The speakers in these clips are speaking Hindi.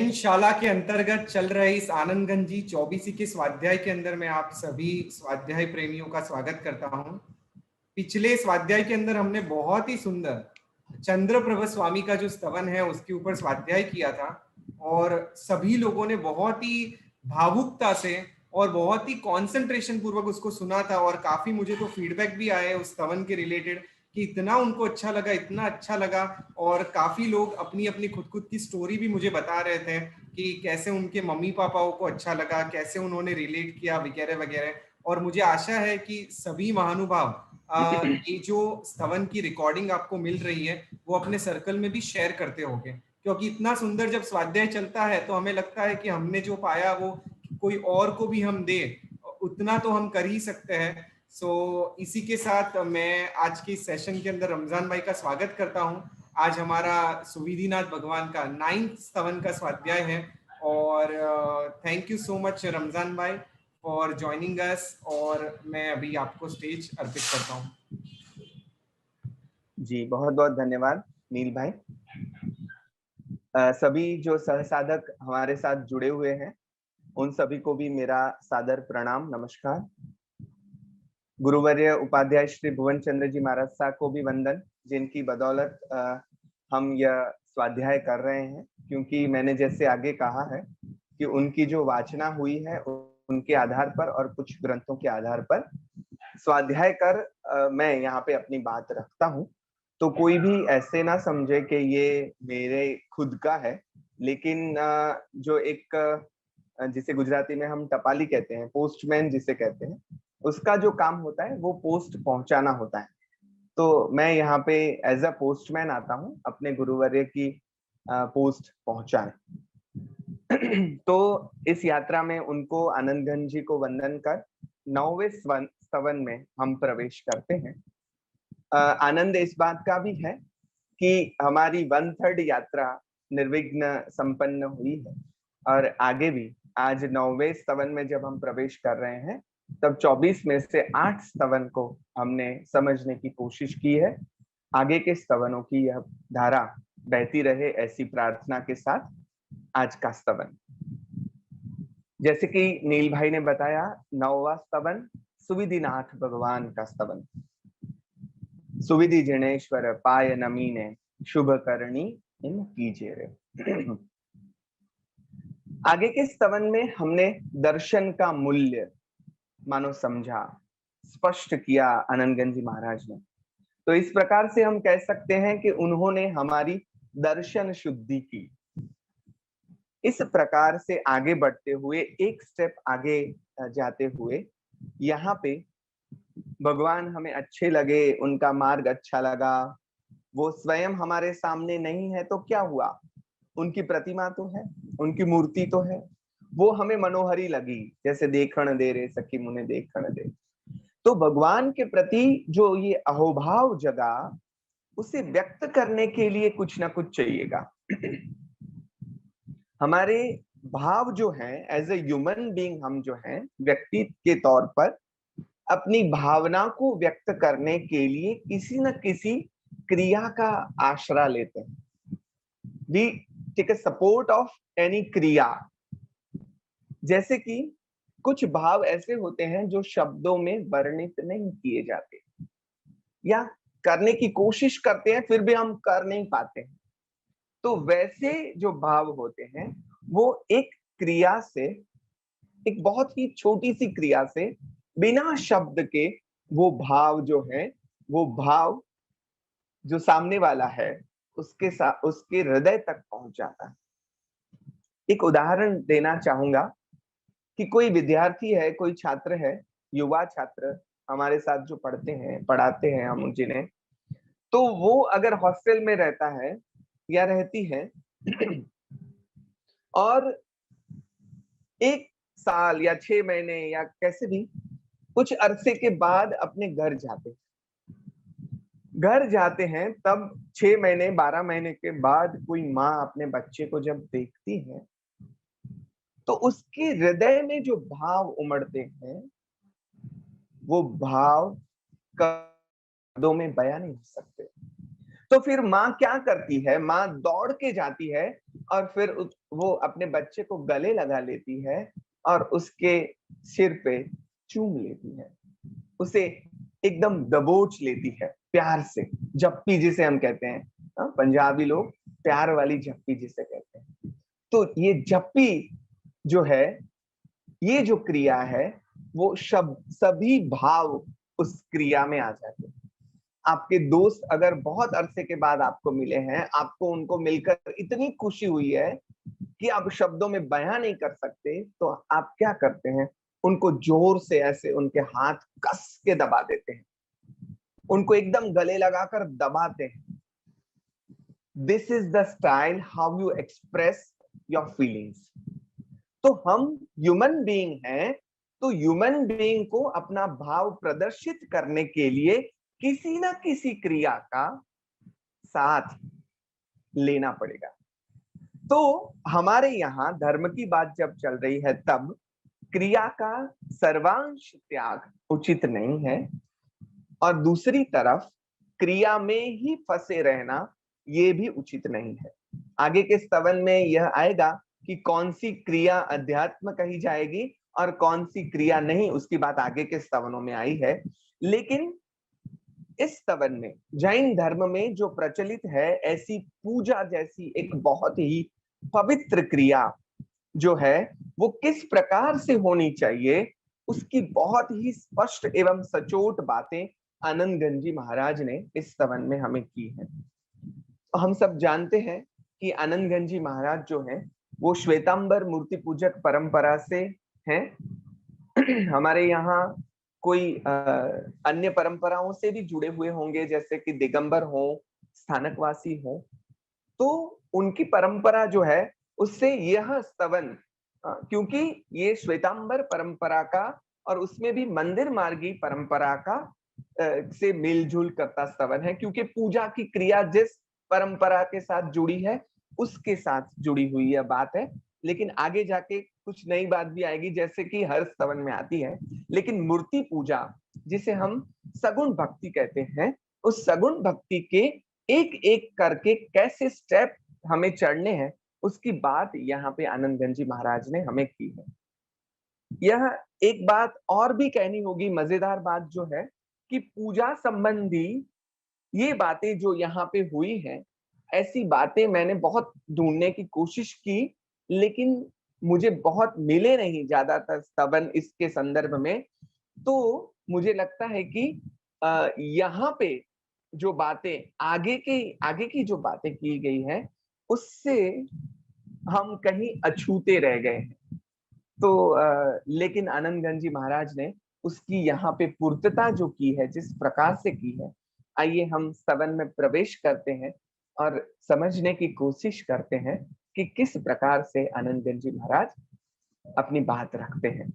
शाला के अंतर्गत चल रहे इस आनंदगंज जी 24 के स्वाध्याय के अंदर मैं आप सभी स्वाध्याय प्रेमियों का स्वागत करता हूं। पिछले स्वाध्याय के अंदर हमने बहुत ही सुंदर चंद्रप्रभ स्वामी का जो स्तवन है उसके ऊपर स्वाध्याय किया था और सभी लोगों ने बहुत ही भावुकता से और बहुत ही कंसंट्रेशन पूर्वक उसको सुना था और काफी मुझे तो फीडबैक भी आए उस स्तवन के रिलेटेड कि इतना उनको अच्छा लगा, इतना अच्छा लगा। और काफी लोग अपनी अपनी खुद की स्टोरी भी मुझे बता रहे थे कि कैसे उनके मम्मी पापाओं को अच्छा लगा, कैसे उन्होंने रिलेट किया वगैरह वगैरह। और मुझे आशा है कि सभी महानुभाव ये जो स्तवन की रिकॉर्डिंग आपको मिल रही है वो अपने सर्कल में भी शेयर करते होंगे, क्योंकि इतना सुंदर जब स्वाध्याय चलता है तो हमें लगता है कि हमने जो पाया वो कोई और को भी हम दे, उतना तो हम कर ही सकते हैं। इसी के साथ मैं आज के सेशन के अंदर रमजान भाई का स्वागत करता हूं। आज हमारा सुविधिनाथ भगवान का 9th स्तवन का स्वाध्याय है और thank you so much Ramzan भाई फॉर ज्वाइनिंग अस। और मैं अभी आपको स्टेज अर्पित करता हूं। जी बहुत बहुत धन्यवाद नील भाई। सभी जो सहसाधक हमारे साथ जुड़े हुए हैं उन सभी को भी मेरा सादर प्रणाम, नमस्कार। गुरुवर्य उपाध्याय श्री भुवन चंद्र जी महाराज साहब को भी वंदन, जिनकी बदौलत हम यह स्वाध्याय कर रहे हैं, क्योंकि मैंने जैसे आगे कहा है कि उनकी जो वाचना हुई है उनके आधार पर और कुछ ग्रंथों के आधार पर स्वाध्याय कर मैं यहाँ पे अपनी बात रखता हूँ। तो कोई भी ऐसे ना समझे कि ये मेरे खुद का है, लेकिन जो एक जिसे गुजराती में हम टपाली कहते हैं, पोस्टमैन जिसे कहते हैं, उसका जो काम होता है वो पोस्ट पहुंचाना होता है। तो मैं यहाँ पे एज अ पोस्टमैन आता हूँ अपने गुरुवर्य की पोस्ट पहुंचाने। तो इस यात्रा में उनको आनंदगंज जी को वंदन कर 9वें स्तवन में हम प्रवेश करते हैं। आनंद इस बात का भी है कि हमारी 1/3 यात्रा निर्विघ्न संपन्न हुई है और आगे भी आज 9वें स्तवन में जब हम प्रवेश कर रहे हैं तब 24 में से 8 स्तवन को हमने समझने की कोशिश की है। आगे के स्तवनों की यह धारा बहती रहे, ऐसी प्रार्थना के साथ आज का स्तवन, जैसे कि नील भाई ने बताया, 9वां स्तवन सुविधिनाथ भगवान का स्तवन। सुविधि जिनेश्वर पाय नमीने शुभ करणी इन कीजिए रे। आगे के स्तवन में हमने दर्शन का मूल्य मानो समझा, स्पष्ट किया आनंदगंज जी महाराज ने। तो इस प्रकार से हम कह सकते हैं कि उन्होंने हमारी दर्शन शुद्धि की। इस प्रकार से आगे बढ़ते हुए, एक स्टेप आगे जाते हुए, यहाँ पे भगवान हमें अच्छे लगे, उनका मार्ग अच्छा लगा। वो स्वयं हमारे सामने नहीं है तो क्या हुआ, उनकी प्रतिमा तो है, उनकी मूर्ति तो है, वो हमें मनोहरी लगी, जैसे देखण दे रे सखी मुने देखण दे। तो भगवान के प्रति जो ये अहोभाव जगा, उसे व्यक्त करने के लिए कुछ ना कुछ चाहिएगा। हमारे भाव जो हैं एज ए ह्यूमन बीइंग, हम जो हैं व्यक्ति के तौर पर अपनी भावना को व्यक्त करने के लिए किसी न किसी क्रिया का आश्रय लेते हैं। We take a support of any क्रिया। जैसे कि कुछ भाव ऐसे होते हैं जो शब्दों में वर्णित नहीं किए जाते, या करने की कोशिश करते हैं फिर भी हम कर नहीं पाते हैं। तो वैसे जो भाव होते हैं वो एक क्रिया से, एक बहुत ही छोटी सी क्रिया से, बिना शब्द के वो भाव जो है, वो भाव जो सामने वाला है उसके साथ उसके हृदय तक पहुंच जाता है। एक उदाहरण देना चाहूंगा कि कोई विद्यार्थी है, कोई छात्र है, युवा छात्र हमारे साथ जो पढ़ते हैं, पढ़ाते हैं हम जिन्हें, तो वो अगर हॉस्टल में रहता है या रहती है और 1 साल या 6 महीने या कैसे भी कुछ अरसे के बाद अपने घर जाते हैं, तब 6 महीने 12 महीने के बाद कोई माँ अपने बच्चे को जब देखती है तो उसके हृदय में जो भाव उमड़ते हैं वो भाव शब्दों में बयां नहीं हो सकते। तो फिर माँ क्या करती है, माँ दौड़ के जाती है और फिर वो अपने बच्चे को गले लगा लेती है और उसके सिर पे चूम लेती है, उसे एकदम दबोच लेती है प्यार से, जप्पी जिसे हम कहते हैं। पंजाबी लोग प्यार वाली जप्पी जिसे कहते हैं। तो ये जप्पी जो है, ये जो क्रिया है, वो सभी भाव उस क्रिया में आ जाते हैं। आपके दोस्त अगर बहुत अरसे के बाद आपको मिले हैं, आपको उनको मिलकर इतनी खुशी हुई है कि आप शब्दों में बयां नहीं कर सकते, तो आप क्या करते हैं? उनको जोर से ऐसे उनके हाथ कस के दबा देते हैं, उनको एकदम गले लगाकर दबाते हैं। This is the style how you express your feelings. तो हम ह्यूमन बीइंग हैं, तो ह्यूमन बीइंग को अपना भाव प्रदर्शित करने के लिए किसी ना किसी क्रिया का साथ लेना पड़ेगा। तो हमारे यहाँ धर्म की बात जब चल रही है, तब क्रिया का सर्वांश त्याग उचित नहीं है, और दूसरी तरफ क्रिया में ही फंसे रहना ये भी उचित नहीं है। आगे के स्तवन में यह आएगा कि कौन सी क्रिया अध्यात्म कही जाएगी और कौन सी क्रिया नहीं, उसकी बात आगे के स्तवनों में आई है। लेकिन इस स्तवन में जैन धर्म में जो प्रचलित है, ऐसी पूजा जैसी एक बहुत ही पवित्र क्रिया जो है, वो किस प्रकार से होनी चाहिए, उसकी बहुत ही स्पष्ट एवं सचोट बातें आनंद गंजी महाराज ने इस स्तवन में हमें की है। हम सब जानते हैं कि आनंद गंजी महाराज जो हैं, वो श्वेतांबर मूर्ति पूजक परंपरा से हैं। हमारे यहाँ कोई अन्य परंपराओं से भी जुड़े हुए होंगे, जैसे कि दिगंबर हो, स्थानकवासी हो, तो उनकी परंपरा जो है उससे यह स्तवन, क्योंकि ये श्वेतांबर परंपरा का और उसमें भी मंदिर मार्गी परंपरा का से मिलजुल करता स्तवन है, क्योंकि पूजा की क्रिया जिस परंपरा के साथ जुड़ी है उसके साथ जुड़ी हुई यह बात है। लेकिन आगे जाके कुछ नई बात भी आएगी, जैसे कि हर स्तवन में आती है। लेकिन मूर्ति पूजा जिसे हम सगुण भक्ति कहते हैं, उस सगुण भक्ति के एक एक करके कैसे स्टेप हमें चढ़ने हैं, उसकी बात यहाँ पे आनंद गंजी महाराज ने हमें की है। यह एक बात और भी कहनी होगी, मजेदार बात जो है कि पूजा संबंधी ये बातें जो यहाँ पे हुई हैं, ऐसी बातें मैंने बहुत ढूंढने की कोशिश की, लेकिन मुझे बहुत मिले नहीं ज्यादातर स्तवन इसके संदर्भ में। तो मुझे लगता है कि यहाँ पे जो बातें आगे की जो बातें की गई हैं, उससे हम कहीं अछूते रह गए हैं। तो लेकिन आनंद गंजी महाराज ने उसकी यहाँ पे पूर्तता जो की है, जिस प्रकार से की है, आइए हम स्तवन में प्रवेश करते हैं और समझने की कोशिश करते हैं कि किस प्रकार से आनंद गंजी महाराज अपनी बात रखते हैं।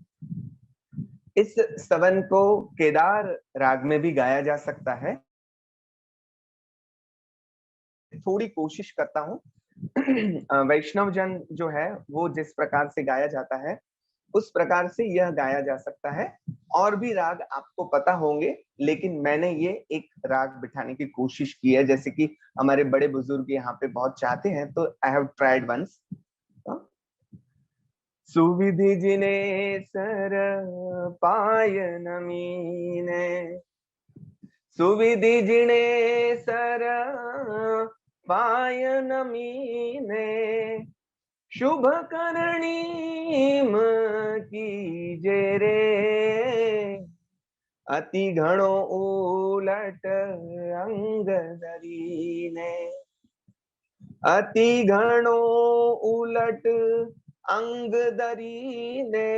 इस स्तवन को केदार राग में भी गाया जा सकता है। थोड़ी कोशिश करता हूँ। वैष्णव जन जो है वो जिस प्रकार से गाया जाता है उस प्रकार से यह गाया जा सकता है। और भी राग आपको पता होंगे, लेकिन मैंने ये एक राग बिठाने की कोशिश की है, जैसे कि हमारे बड़े बुजुर्ग यहाँ पे बहुत चाहते हैं, तो आई हैव ट्राइड वंस। सुविधि जिने सर पाय नमीने, सुविधि जिने सर पाय नमीने, शुभ करणीम कीजे रे, अति घणो उलट अंग धरीने, अति घणो उलट अंग धरीने,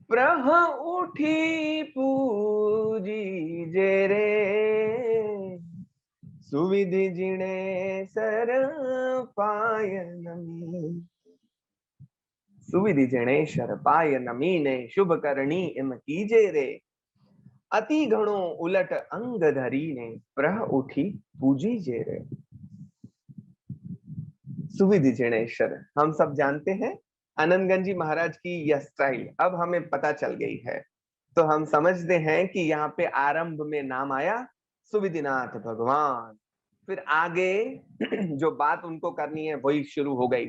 प्रह उठी पूजी जे रे, सुविधि जिणे सर पाय नमी, सुविधि जिणे सर पाय नमीने, शुभ करणी इम कीजे रे, अति घणो उलट अंग धरीने, प्रह उठी पूजी जे रे। सुविधि जिणेश्वर, हम सब जानते हैं आनंद गंजी महाराज की यह स्टाइल अब हमें पता चल गई है, तो हम समझते हैं कि यहाँ पे आरंभ में नाम आया सुविधिनाथ भगवान। फिर आगे जो बात उनको करनी है वही शुरू हो गई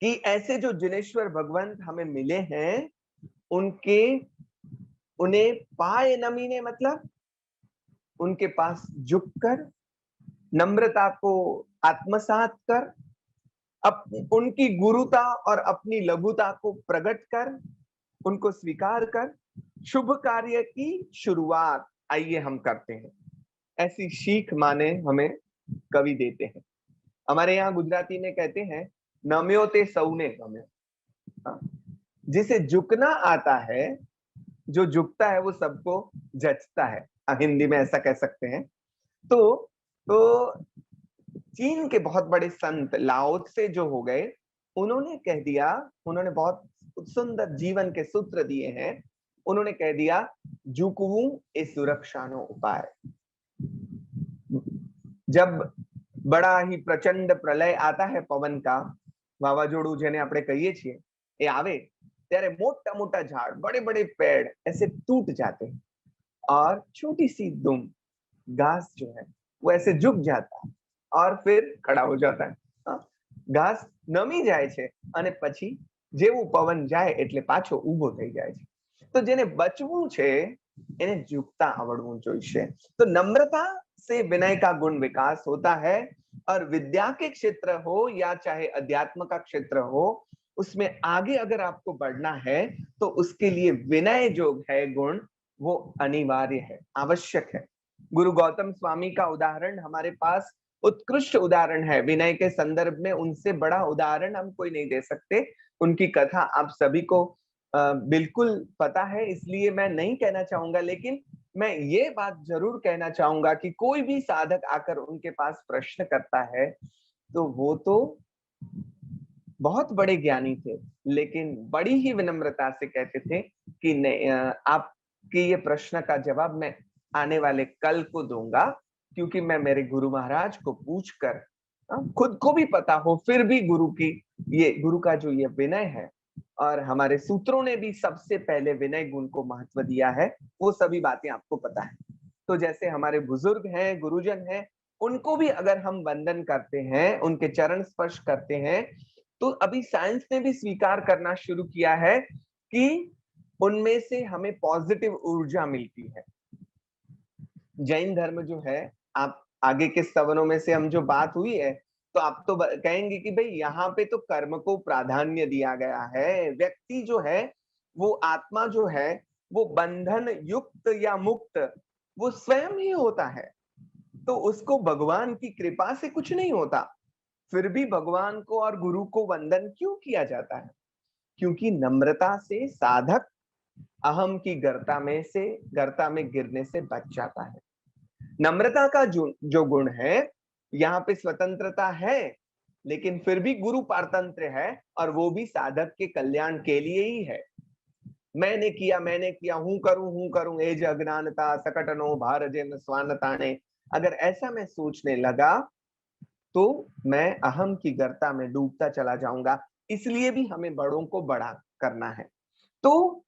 कि ऐसे जो जिनेश्वर भगवंत हमें मिले हैं, उनके उन्हें पाए नमीने, मतलब उनके पास झुककर, नम्रता को आत्मसात कर, उनकी गुरुता और अपनी लघुता को प्रकट कर, उनको स्वीकार कर, शुभ कार्य की शुरुआत आइए हम करते हैं, ऐसी सीख माने हमें कवि देते हैं। हमारे यहाँ गुजराती में कहते हैं, नम्यो ते सौने गम्यो। जिसे झुकना आता है, जो झुकता है वो सबको जचता है, हिंदी में ऐसा कह सकते हैं। तो चीन के बहुत बड़े संत लाओ त्से जो हो गए, उन्होंने कह दिया, उन्होंने बहुत सुंदर जीवन के सूत्र दिए हैं। उन्होंने कह दिया, झुकवू ए सुरक्षानो उपाय। जब बड़ा ही प्रचंड प्रलय आता है पवन का, वावाजोड़ू જેને આપણે કહીએ છીએ, એ આવે ત્યારે मोटा मोटा झाड़, बड़े बड़े पेड़ ऐसे टूट जाते हैं और छोटी सी दुम घास जो है वो ऐसे झुक जाता है और फिर खड़ा हो जाता है। घास નમી જાય છે અને પછી જેવું પવન જાય એટલે પાછો ઊભો થઈ જાય છે। તો જેને બચવું છે એને ઝુકતા આવડવું જોઈશે। तो नम्रता से विनय का गुण विकास होता है, और विद्या के क्षेत्र हो या चाहे अध्यात्म का क्षेत्र हो, उसमें आगे अगर आपको बढ़ना है तो उसके लिए विनय जो है गुण, वो अनिवार्य है, आवश्यक है। गुरु गौतम स्वामी का उदाहरण हमारे पास उत्कृष्ट उदाहरण है विनय के संदर्भ में। उनसे बड़ा उदाहरण हम कोई नहीं दे सकते। उनकी कथा आप सभी को बिल्कुल पता है, इसलिए मैं नहीं कहना चाहूंगा, लेकिन मैं ये बात जरूर कहना चाहूंगा कि कोई भी साधक आकर उनके पास प्रश्न करता है तो वो तो बहुत बड़े ज्ञानी थे, लेकिन बड़ी ही विनम्रता से कहते थे कि नहीं, आपके ये प्रश्न का जवाब मैं आने वाले कल को दूंगा, क्योंकि मैं मेरे गुरु महाराज को पूछकर, खुद को भी पता हो फिर भी गुरु का जो ये विनय है, और हमारे सूत्रों ने भी सबसे पहले विनय गुण को महत्व दिया है, वो सभी बातें आपको पता है। तो जैसे हमारे बुजुर्ग हैं, गुरुजन हैं, उनको भी अगर हम वंदन करते हैं, उनके चरण स्पर्श करते हैं, तो अभी साइंस ने भी स्वीकार करना शुरू किया है कि उनमें से हमें पॉजिटिव ऊर्जा मिलती है। जैन धर्म जो है, आप आगे के सवनों में से हम जो बात हुई है, तो आप तो कहेंगे कि भाई यहाँ पे तो कर्म को प्राधान्य दिया गया है, व्यक्ति जो है, वो आत्मा जो है, वो बंधन युक्त या मुक्त वो स्वयं ही होता है, तो उसको भगवान की कृपा से कुछ नहीं होता। फिर भी भगवान को और गुरु को वंदन क्यों किया जाता है? क्योंकि नम्रता से साधक अहम की गर्ता में गिरने से बच जाता है। नम्रता का जो गुण है, यहाँ पे स्वतंत्रता है, लेकिन फिर भी गुरु पारतंत्र है, और वो भी साधक के कल्याण के लिए ही है। मैंने किया, हूं करूं एज अज्ञानता सकटनो भार जेम स्वान ताने, अगर ऐसा मैं सोचने लगा तो मैं अहम की गर्ता में डूबता चला जाऊंगा। इसलिए भी हमें बड़ों को बड़ा करना है। तो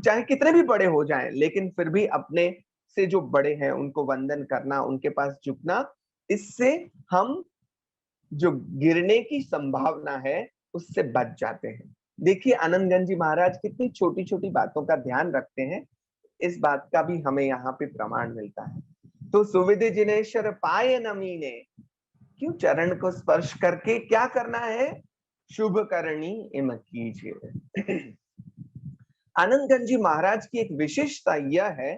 चाहे कितने भी बड़े हो जाएं, लेकिन फिर भी अपने से जो बड़े हैं उनको वंदन करना, उनके पास झुकना, इससे हम जो गिरने की संभावना है उससे बच जाते हैं। देखिए आनंदगंज जी महाराज कितनी छोटी छोटी बातों का ध्यान रखते हैं, इस बात का भी हमें यहाँ पे प्रमाण मिलता है। तो सुविधि जिनेश्वर पाए नमीने, क्यों चरण को स्पर्श करके क्या करना है? शुभ करनी इम कीजिए। आनंदगंज जी महाराज की एक विशेषता यह है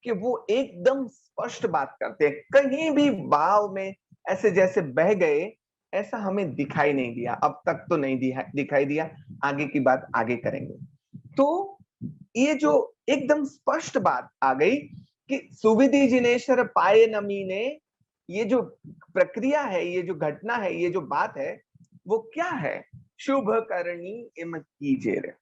कि वो एकदम स्पष्ट बात करते हैं, कहीं भी भाव में ऐसे जैसे बह गए ऐसा हमें दिखाई नहीं दिया, अब तक तो नहीं दिखाई दिया, आगे की बात आगे करेंगे। तो ये जो एकदम स्पष्ट बात आ गई कि सुविधि जिनेश्वर पाए नमीने, ये जो प्रक्रिया है, ये जो घटना है, ये जो बात है, वो क्या है? शुभ करनी इम कीजिए।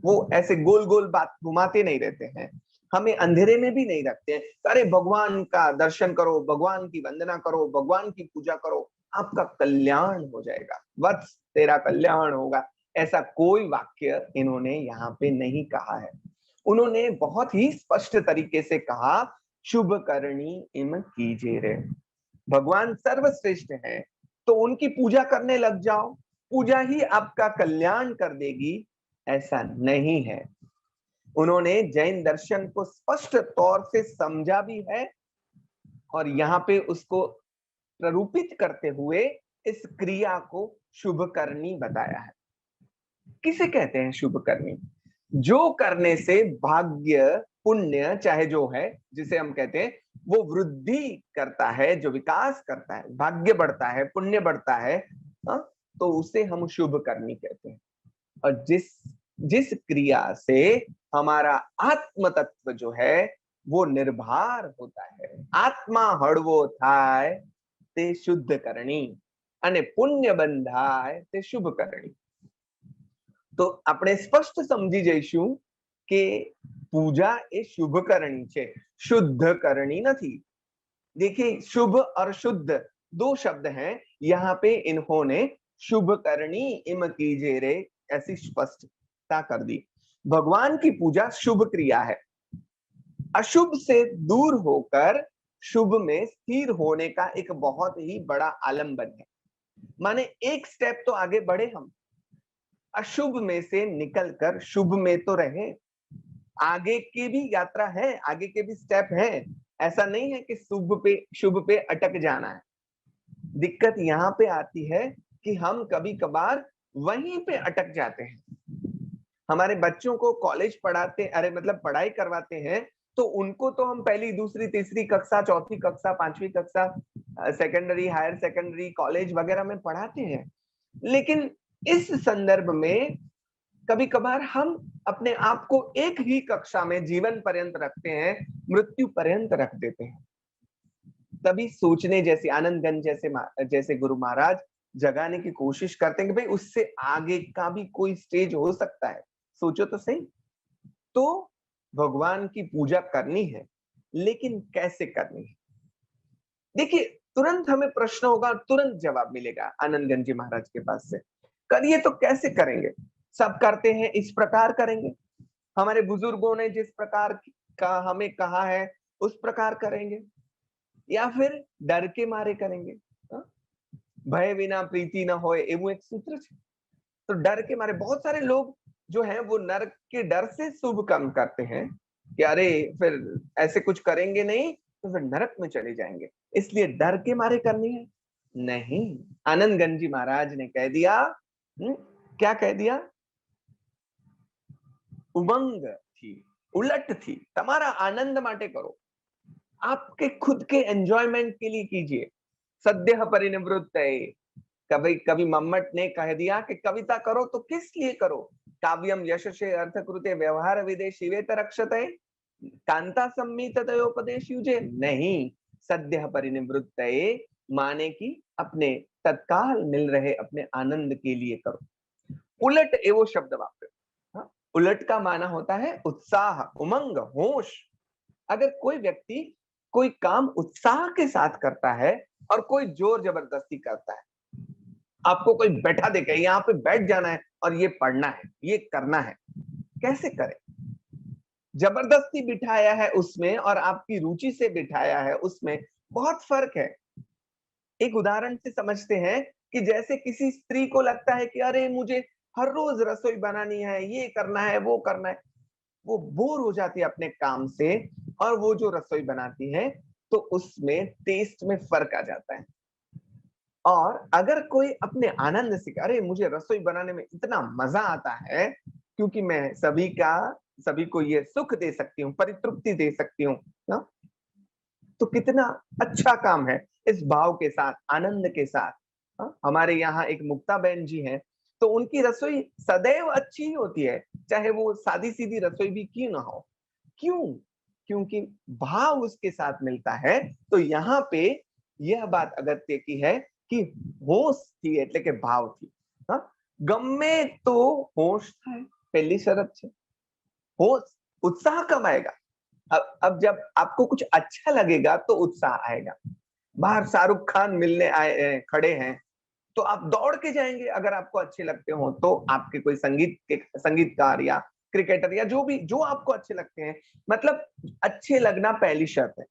वो ऐसे गोल गोल बात घुमाते नहीं रहते हैं, हमें अंधेरे में भी नहीं रखते हैं। अरे भगवान का दर्शन करो, भगवान की वंदना करो, भगवान की पूजा करो, आपका कल्याण हो जाएगा, वत्स तेरा कल्याण होगा, ऐसा कोई वाक्य इन्होंने यहाँ पे नहीं कहा है। उन्होंने बहुत ही स्पष्ट तरीके से कहा, शुभ करनी इम कीजिए रे। भगवान सर्वश्रेष्ठ है तो उनकी पूजा करने लग जाओ, पूजा ही आपका कल्याण कर देगी, ऐसा नहीं है। उन्होंने जैन दर्शन को स्पष्ट तौर से समझा भी है और यहाँ पे उसको प्ररूपित करते हुए इस क्रिया को शुभ करनी बताया है। किसे कहते हैं शुभ करनी? जो करने से भाग्य पुण्य चाहे जो है, जिसे हम कहते हैं वो वृद्धि करता है, जो विकास करता है, भाग्य बढ़ता है, पुण्य बढ़ता है, तो उसे हम शुभ करनी कहते हैं। और जिस जिस क्रिया से हमारा आत्म तत्व जो है वो निर्भर होता है, आत्मा हळवो थाय ते शुद्ध करणी અને પુણ્ય બંધાય તે શુભ કરણી। તો આપણે સ્પષ્ટ સમજી જઈશું કે પૂજા એ શુભ કરણી છે, शुद्ध करणी नहीं। देखिए शुभ और शुद्ध दो शब्द हैं, यहाँ पे इन्होंने शुभ करणी इम कीजे रे ऐसी स्पष्टता कर दी। भगवान की पूजा शुभ क्रिया है, अशुभ से दूर होकर शुभ में स्थिर होने का एक बहुत ही बड़ा आलंबन है। माने एक स्टेप तो आगे बढ़े हम, अशुभ में से निकलकर शुभ में तो रहे। आगे की भी यात्रा है, आगे के भी स्टेप हैं, ऐसा नहीं है कि शुभ पे अटक जाना है। दिक्कत यहाँ पे आती है कि हम कभी कभार वहीं पे अटक जाते हैं। हमारे बच्चों को कॉलेज पढ़ाते, अरे मतलब पढ़ाई करवाते हैं, तो उनको तो हम पहली दूसरी तीसरी कक्षा, चौथी कक्षा, पांचवी कक्षा, सेकेंडरी, हायर सेकेंडरी, कॉलेज वगैरह में पढ़ाते हैं। लेकिन इस संदर्भ में कभी कभार हम अपने आप को एक ही कक्षा में जीवन पर्यंत रखते हैं, मृत्यु पर्यंत रख देते हैं। तभी सोचने जैसे आनंदगंज जैसे गुरु महाराज जगाने की कोशिश करते हैं कि भाई उससे आगे का भी कोई स्टेज हो सकता है, सोचो तो सही। तो भगवान की पूजा करनी है, लेकिन कैसे करनी है? देखिए तुरंत हमें प्रश्न होगा, तुरंत जवाब मिलेगा आनंदगंज जी महाराज के पास से। करिए तो कैसे करेंगे? सब करते हैं इस प्रकार करेंगे, हमारे बुजुर्गों ने जिस प्रकार का हमें कहा है उस प्रकार करेंगे, या फिर डर के मारे करेंगे? भय विना प्रीति न होए एवं एक सूत्र है। तो डर के मारे बहुत सारे लोग जो हैं वो नरक के डर से शुभ काम करते हैं कि अरे फिर ऐसे कुछ करेंगे नहीं तो फिर नरक में चले जाएंगे, इसलिए डर के मारे करनी है? नहीं, आनंदगंज जी महाराज ने कह दिया, क्या कह दिया? उमंग थी, उलट थी, તમારા आनंद માટે करो, आपके खुद के एंजॉयमेंट के लिए कीजिए। सद्यः परिनिवृत्त है, कभी कभी मम्मट ने कह दिया कि कविता करो तो किस लिए करो? काव्यम यशसे अर्थकृते व्यवहार विदे शिवेत रक्षते कांता सम्मित तयोपदेश युजे। नहीं, सद्यः परिनिवृत्त माने कि अपने तत्काल मिल रहे अपने आनंद के लिए करो। उलट एवो शब्द वापरे, उलट का माना होता है उत्साह, उमंग, होश। अगर कोई व्यक्ति कोई काम उत्साह के साथ करता है और कोई जोर जबरदस्ती करता है, आपको कोई बैठा देगा, यहाँ पे बैठ जाना है और ये पढ़ना है, ये करना है, कैसे करें? जबरदस्ती बिठाया है उसमें और आपकी रुचि से बिठाया है उसमें बहुत फर्क है। एक उदाहरण से समझते हैं कि जैसे किसी स्त्री को लगता है कि अरे मुझे हर रोज रसोई बनानी है, ये करना है, वो करना है, वो बोर हो जाती है अपने काम से और वो जो रसोई बनाती है तो उसमें टेस्ट में फर्क आ जाता है। और अगर कोई अपने आनंद से, अरे मुझे रसोई बनाने में इतना मजा आता है क्योंकि मैं सभी को ये सुख दे सकती हूँ, परितृप्ति दे सकती हूँ, तो कितना अच्छा काम है। इस भाव के साथ, आनंद के साथ। हमारे यहाँ एक मुक्ता बहन जी हैं, तो उनकी रसोई सदैव अच्छी ही होती है, चाहे वो सादी सीधी रसोई भी क्यों ना हो। क्यों? क्योंकि भाव उसके साथ मिलता है। तो यहाँ पे यह बात अगत्य की है कि होश थी એટલે કે ભાવ थी। ગમે તો હોશ થાય, पहली शरत છે। होश, उत्साह कब आएगा? अब जब आपको कुछ अच्छा लगेगा तो उत्साह आएगा। बाहर शाहरुख खान मिलने आए खड़े हैं तो आप दौड़ के जाएंगे, अगर आपको अच्छे लगते हो तो। आपके कोई संगीतकार या क्रिकेटर या जो आपको अच्छे लगते हैं, मतलब अच्छे लगना पहली शर्त है।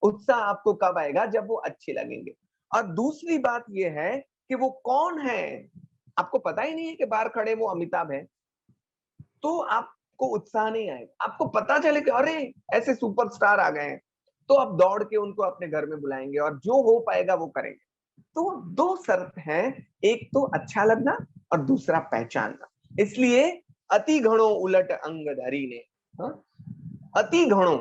उत्साह आपको कब आएगा? जब वो अच्छे लगेंगे। और दूसरी बात ये है कि वो कौन है, आपको पता ही नहीं है कि बाहर खड़े वो अमिताभ है, तो आपको उत्साह नहीं आएगा। आपको पता चले कि अरे ऐसे सुपरस्टार आ गए हैं, तो आप दौड़ के उनको अपने घर में बुलाएंगे और जो हो पाएगा वो करेंगे। तो दो शर्त हैं, एक तो अच्छा लगना और दूसरा पहचानना। इसलिए अति घणो उलट अंग धरी ने, हाँ? अति घणो,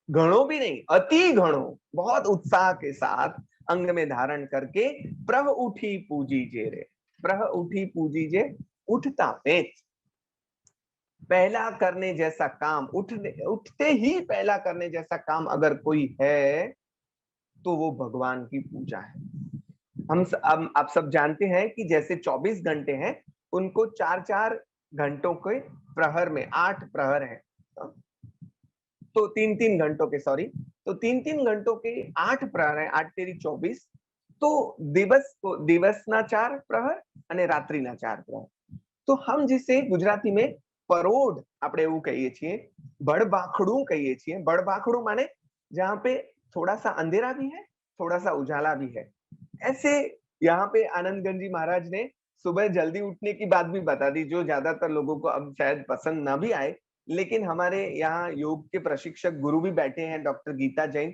घणो भी नहीं, अति घणो, बहुत उत्साह के साथ अंग में धारण करके प्रह उठी पूजीजे रे, प्रह उठी पूजीजे, उठता पेच, पहला करने जैसा काम, उठते ही पहला करने जैसा काम अगर कोई है तो वो भगवान की पूजा है। आप सब जानते हैं कि जैसे 24 घंटे हैं, उनको 4-4 घंटों के प्रहर में 8 प्रहर हैं, तो 3-3 घंटों के, सॉरी, तो 3-3 घंटों के 8 प्रहर हैं, 8 तेरी 24, तो દિવસના 4 પ્રહર અને રાત્રિના 4 પ્રહર। તો हम जिसे गुजराती में परोढ આપણે એવું કહીએ છીએ, બળબાખડું કહીએ છીએ। બળબાખડું माने जहाँ पे थोड़ा सा अंधेरा भी है, थोड़ा सा उजाला भी है। ऐसे यहाँ पे आनंदगंज जी महाराज ने सुबह जल्दी उठने की बात भी बता दी, जो ज्यादातर लोगों को अब शायद पसंद ना भी आए, लेकिन हमारे यहाँ योग के प्रशिक्षक गुरु भी बैठे हैं, डॉक्टर गीता जैन,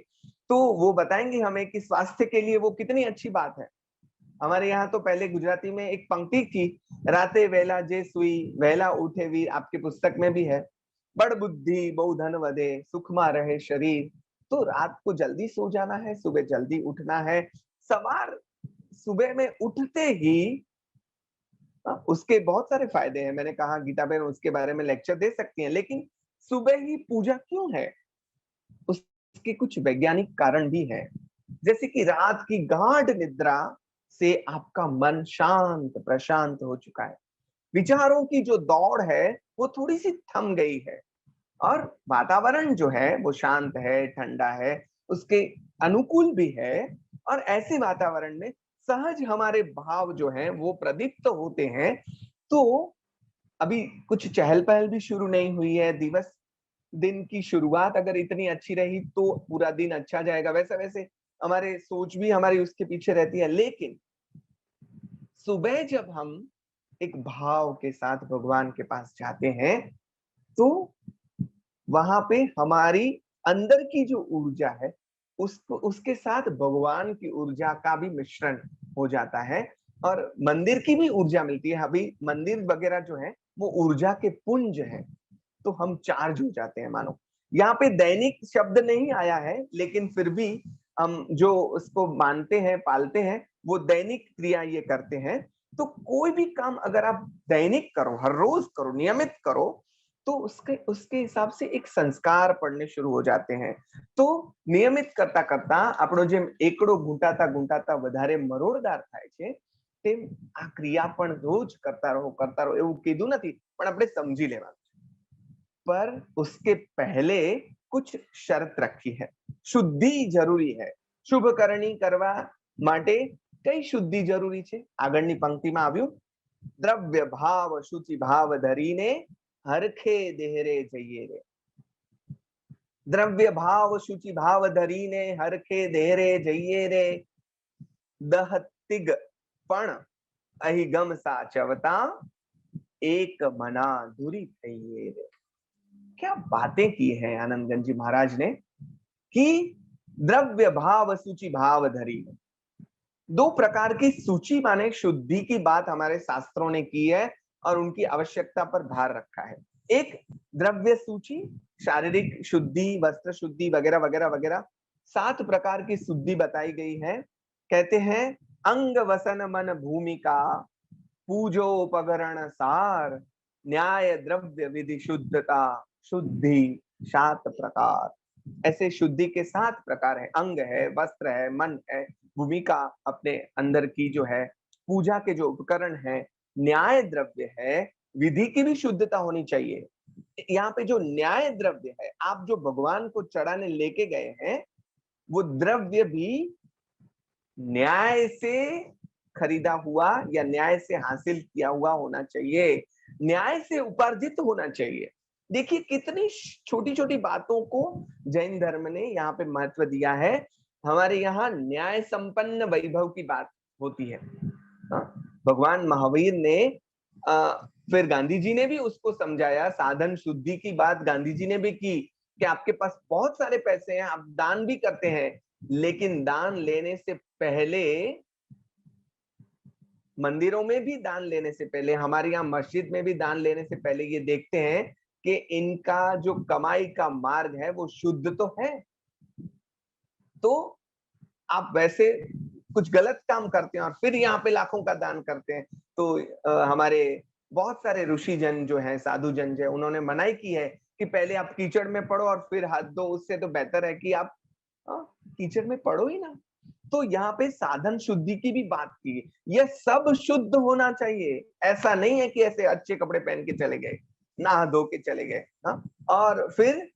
तो वो बताएंगे हमें कि स्वास्थ्य के लिए वो कितनी अच्छी बात है। हमारे यहाँ तो पहले गुजराती में एक पंक्ति थी, राते वेला जे सुई वेला उठे वीर, आपके पुस्तक में भी है, बड़ बुद्धि बहु धन वधे सुखमा रहे शरीर। तो रात को जल्दी सो जाना है, सुबह जल्दी उठना है। सवार सुबह में उठते ही उसके बहुत सारे फायदे हैं, मैंने कहा गीता बहन उसके बारे में लेक्चर दे सकती हैं, लेकिन सुबह ही पूजा क्यों है, उसके कुछ वैज्ञानिक कारण भी है। जैसे कि रात की गाढ़ निद्रा से आपका मन शांत प्रशांत हो चुका है, विचारों की जो दौड़ है वो थोड़ी सी थम गई है, और वातावरण जो है वो शांत है, ठंडा है, उसके अनुकूल भी है। और ऐसे वातावरण में सहज हमारे भाव जो हैं वो प्रदीप्त होते हैं। तो अभी कुछ चहल पहल भी शुरू नहीं हुई है, दिन की शुरुआत अगर इतनी अच्छी रही तो पूरा दिन अच्छा जाएगा, वैसे वैसे हमारे सोच भी हमारी उसके पीछे रहती है। लेकिन सुबह जब हम एक भाव के साथ भगवान के पास जाते हैं, तो वहां पे हमारी अंदर की जो ऊर्जा है उसको, उसके साथ भगवान की ऊर्जा का भी मिश्रण हो जाता है, और मंदिर की भी ऊर्जा मिलती है। अभी मंदिर वगैरह जो है वो ऊर्जा के पुंज है, तो हम चार्ज हो जाते हैं मानो। यहाँ पे दैनिक शब्द नहीं आया है, लेकिन फिर भी हम जो उसको मानते हैं पालते हैं वो दैनिक क्रिया ये करते हैं। तो कोई भी काम अगर आप दैनिक करो, हर रोज करो, नियमित करो, तो उसके हिसाब से एक संस्कार पड़ने शुरू हो जाते हैं। तो નિયમિત કરતા કરતા આપણો જેમ એકડો ઘૂંટાતા વધારે મરોડદાર થાય છે, તેમ આ ક્રિયા પણ રોજ કરતા રહો એવું કીધું નથી, પણ આપણે સમજી લેવાનું। पर उसके पहले कुछ शर्त रखी है, शुद्धि जरूरी है। शुभ करनी करवा માટે કઈ શુદ્ધિ જરૂરી છે? આગળની પંક્તિમાં આવ્યું, દ્રવ્ય ભાવ શુચિ ભાવ ધરીને હરખે દેહરે જઈએ રે। દ્રવ્ય ભાવ શુચિ ભાવ ધરીને હરખે દેહરે જઈએ રે, દહતિગ પણ અહિગમ સાચવતા एक मना दूरी થઈએ રે। क्या बातें की है आनंदगंज जी महाराज ने, कि द्रव्य भाव सूची भाव धरी। दो प्रकार की सूची माने शुद्धि की बात हमारे शास्त्रों ने की है और उनकी आवश्यकता पर भार रखा है। एक द्रव्य सूची, शारीरिक शुद्धि, वस्त्र शुद्धि वगैरह वगैरह वगैरह, 7 प्रकार की शुद्धि बताई गई है। कहते हैं अंग वसन मन भूमिका पूजोपकरण सार, न्याय द्रव्य विधि शुद्धता शुद्धि 7 प्रकार। ऐसे शुद्धि के 7 प्रकार है, अंग है, वस्त्र है, मन है, भूमिका अपने अंदर की जो है, पूजा के जो उपकरण है, न्याय द्रव्य है, विधि की भी शुद्धता होनी चाहिए। यहाँ पे जो न्याय द्रव्य है, आप जो भगवान को चढ़ाने लेके गए हैं, वो द्रव्य भी न्याय से खरीदा हुआ या न्याय से हासिल किया हुआ होना चाहिए, न्याय से उपार्जित होना चाहिए। देखिए कितनी छोटी छोटी बातों को जैन धर्म ने यहाँ पे महत्व दिया है। हमारे यहाँ न्याय संपन्न वैभव की बात होती है। भगवान महावीर ने फिर गांधी जी ने भी उसको समझाया, साधन शुद्धि की बात गांधी जी ने भी की कि आपके पास बहुत सारे पैसे हैं, आप दान भी करते हैं, लेकिन दान लेने से पहले, मंदिरों में भी दान लेने से पहले, हमारे यहाँ मस्जिद में भी दान लेने से पहले ये देखते हैं कि इनका जो कमाई का मार्ग है वो शुद्ध तो है। तो आप वैसे कुछ गलत काम करते हैं और फिर यहाँ पे लाखों का दान करते हैं, तो हमारे बहुत सारे ऋषि जन जो हैं, साधु जन जो है, उन्होंने मनाही की है कि पहले आप कीचड़ में पड़ो और फिर हाथ धो, उससे तो बेहतर है कि आप कीचड़ में पड़ो ही ना। तो यहाँ पे साधन शुद्धि की भी बात की, यह सब शुद्ध होना चाहिए। ऐसा नहीं है कि ऐसे अच्छे कपड़े पहन के चले गए, नहा धो के चले गए, और फिर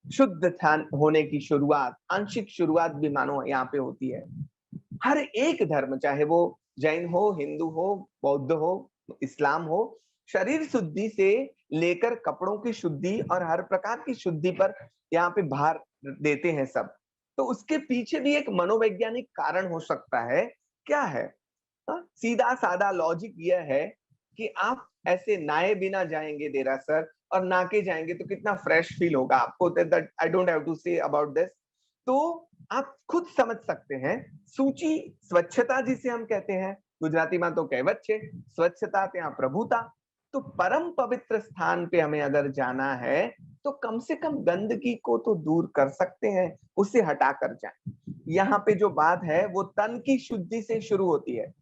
शुद्ध होने की शुरुआत, आंशिक शुरुआत भी मानो यहाँ पे होती है। हर एक धर्म, चाहे वो जैन हो, हिंदू हो, बौद्ध हो, इस्लाम हो, शरीर शुद्धि से लेकर कपड़ों की शुद्धि और हर प्रकार की शुद्धि पर यहाँ पे भार देते हैं सब। तो उसके पीछे भी एक मनोवैज्ञानिक कारण हो सकता है। क्या है? सीधा साधा लॉजिक यह है कि आप ऐसे नहाए बिना जाएंगे देरासर और नहा के जाएंगे तो कितना फ्रेश फील होगा आपको। I don't have to say about this. तो आप खुद समझ सकते हैं, सूची स्वच्छता जिसे हम कहते हैं, गुजराती में तो कहेवत छे, स्वच्छता त्या प्रभुता। तो परम पवित्र स्थान पे हमें अगर जाना है तो कम से कम गंदगी को तो दूर कर सकते हैं, उसे हटा कर जाए। यहाँ पे जो बात है वो तन की शुद्धि से शुरू होती है,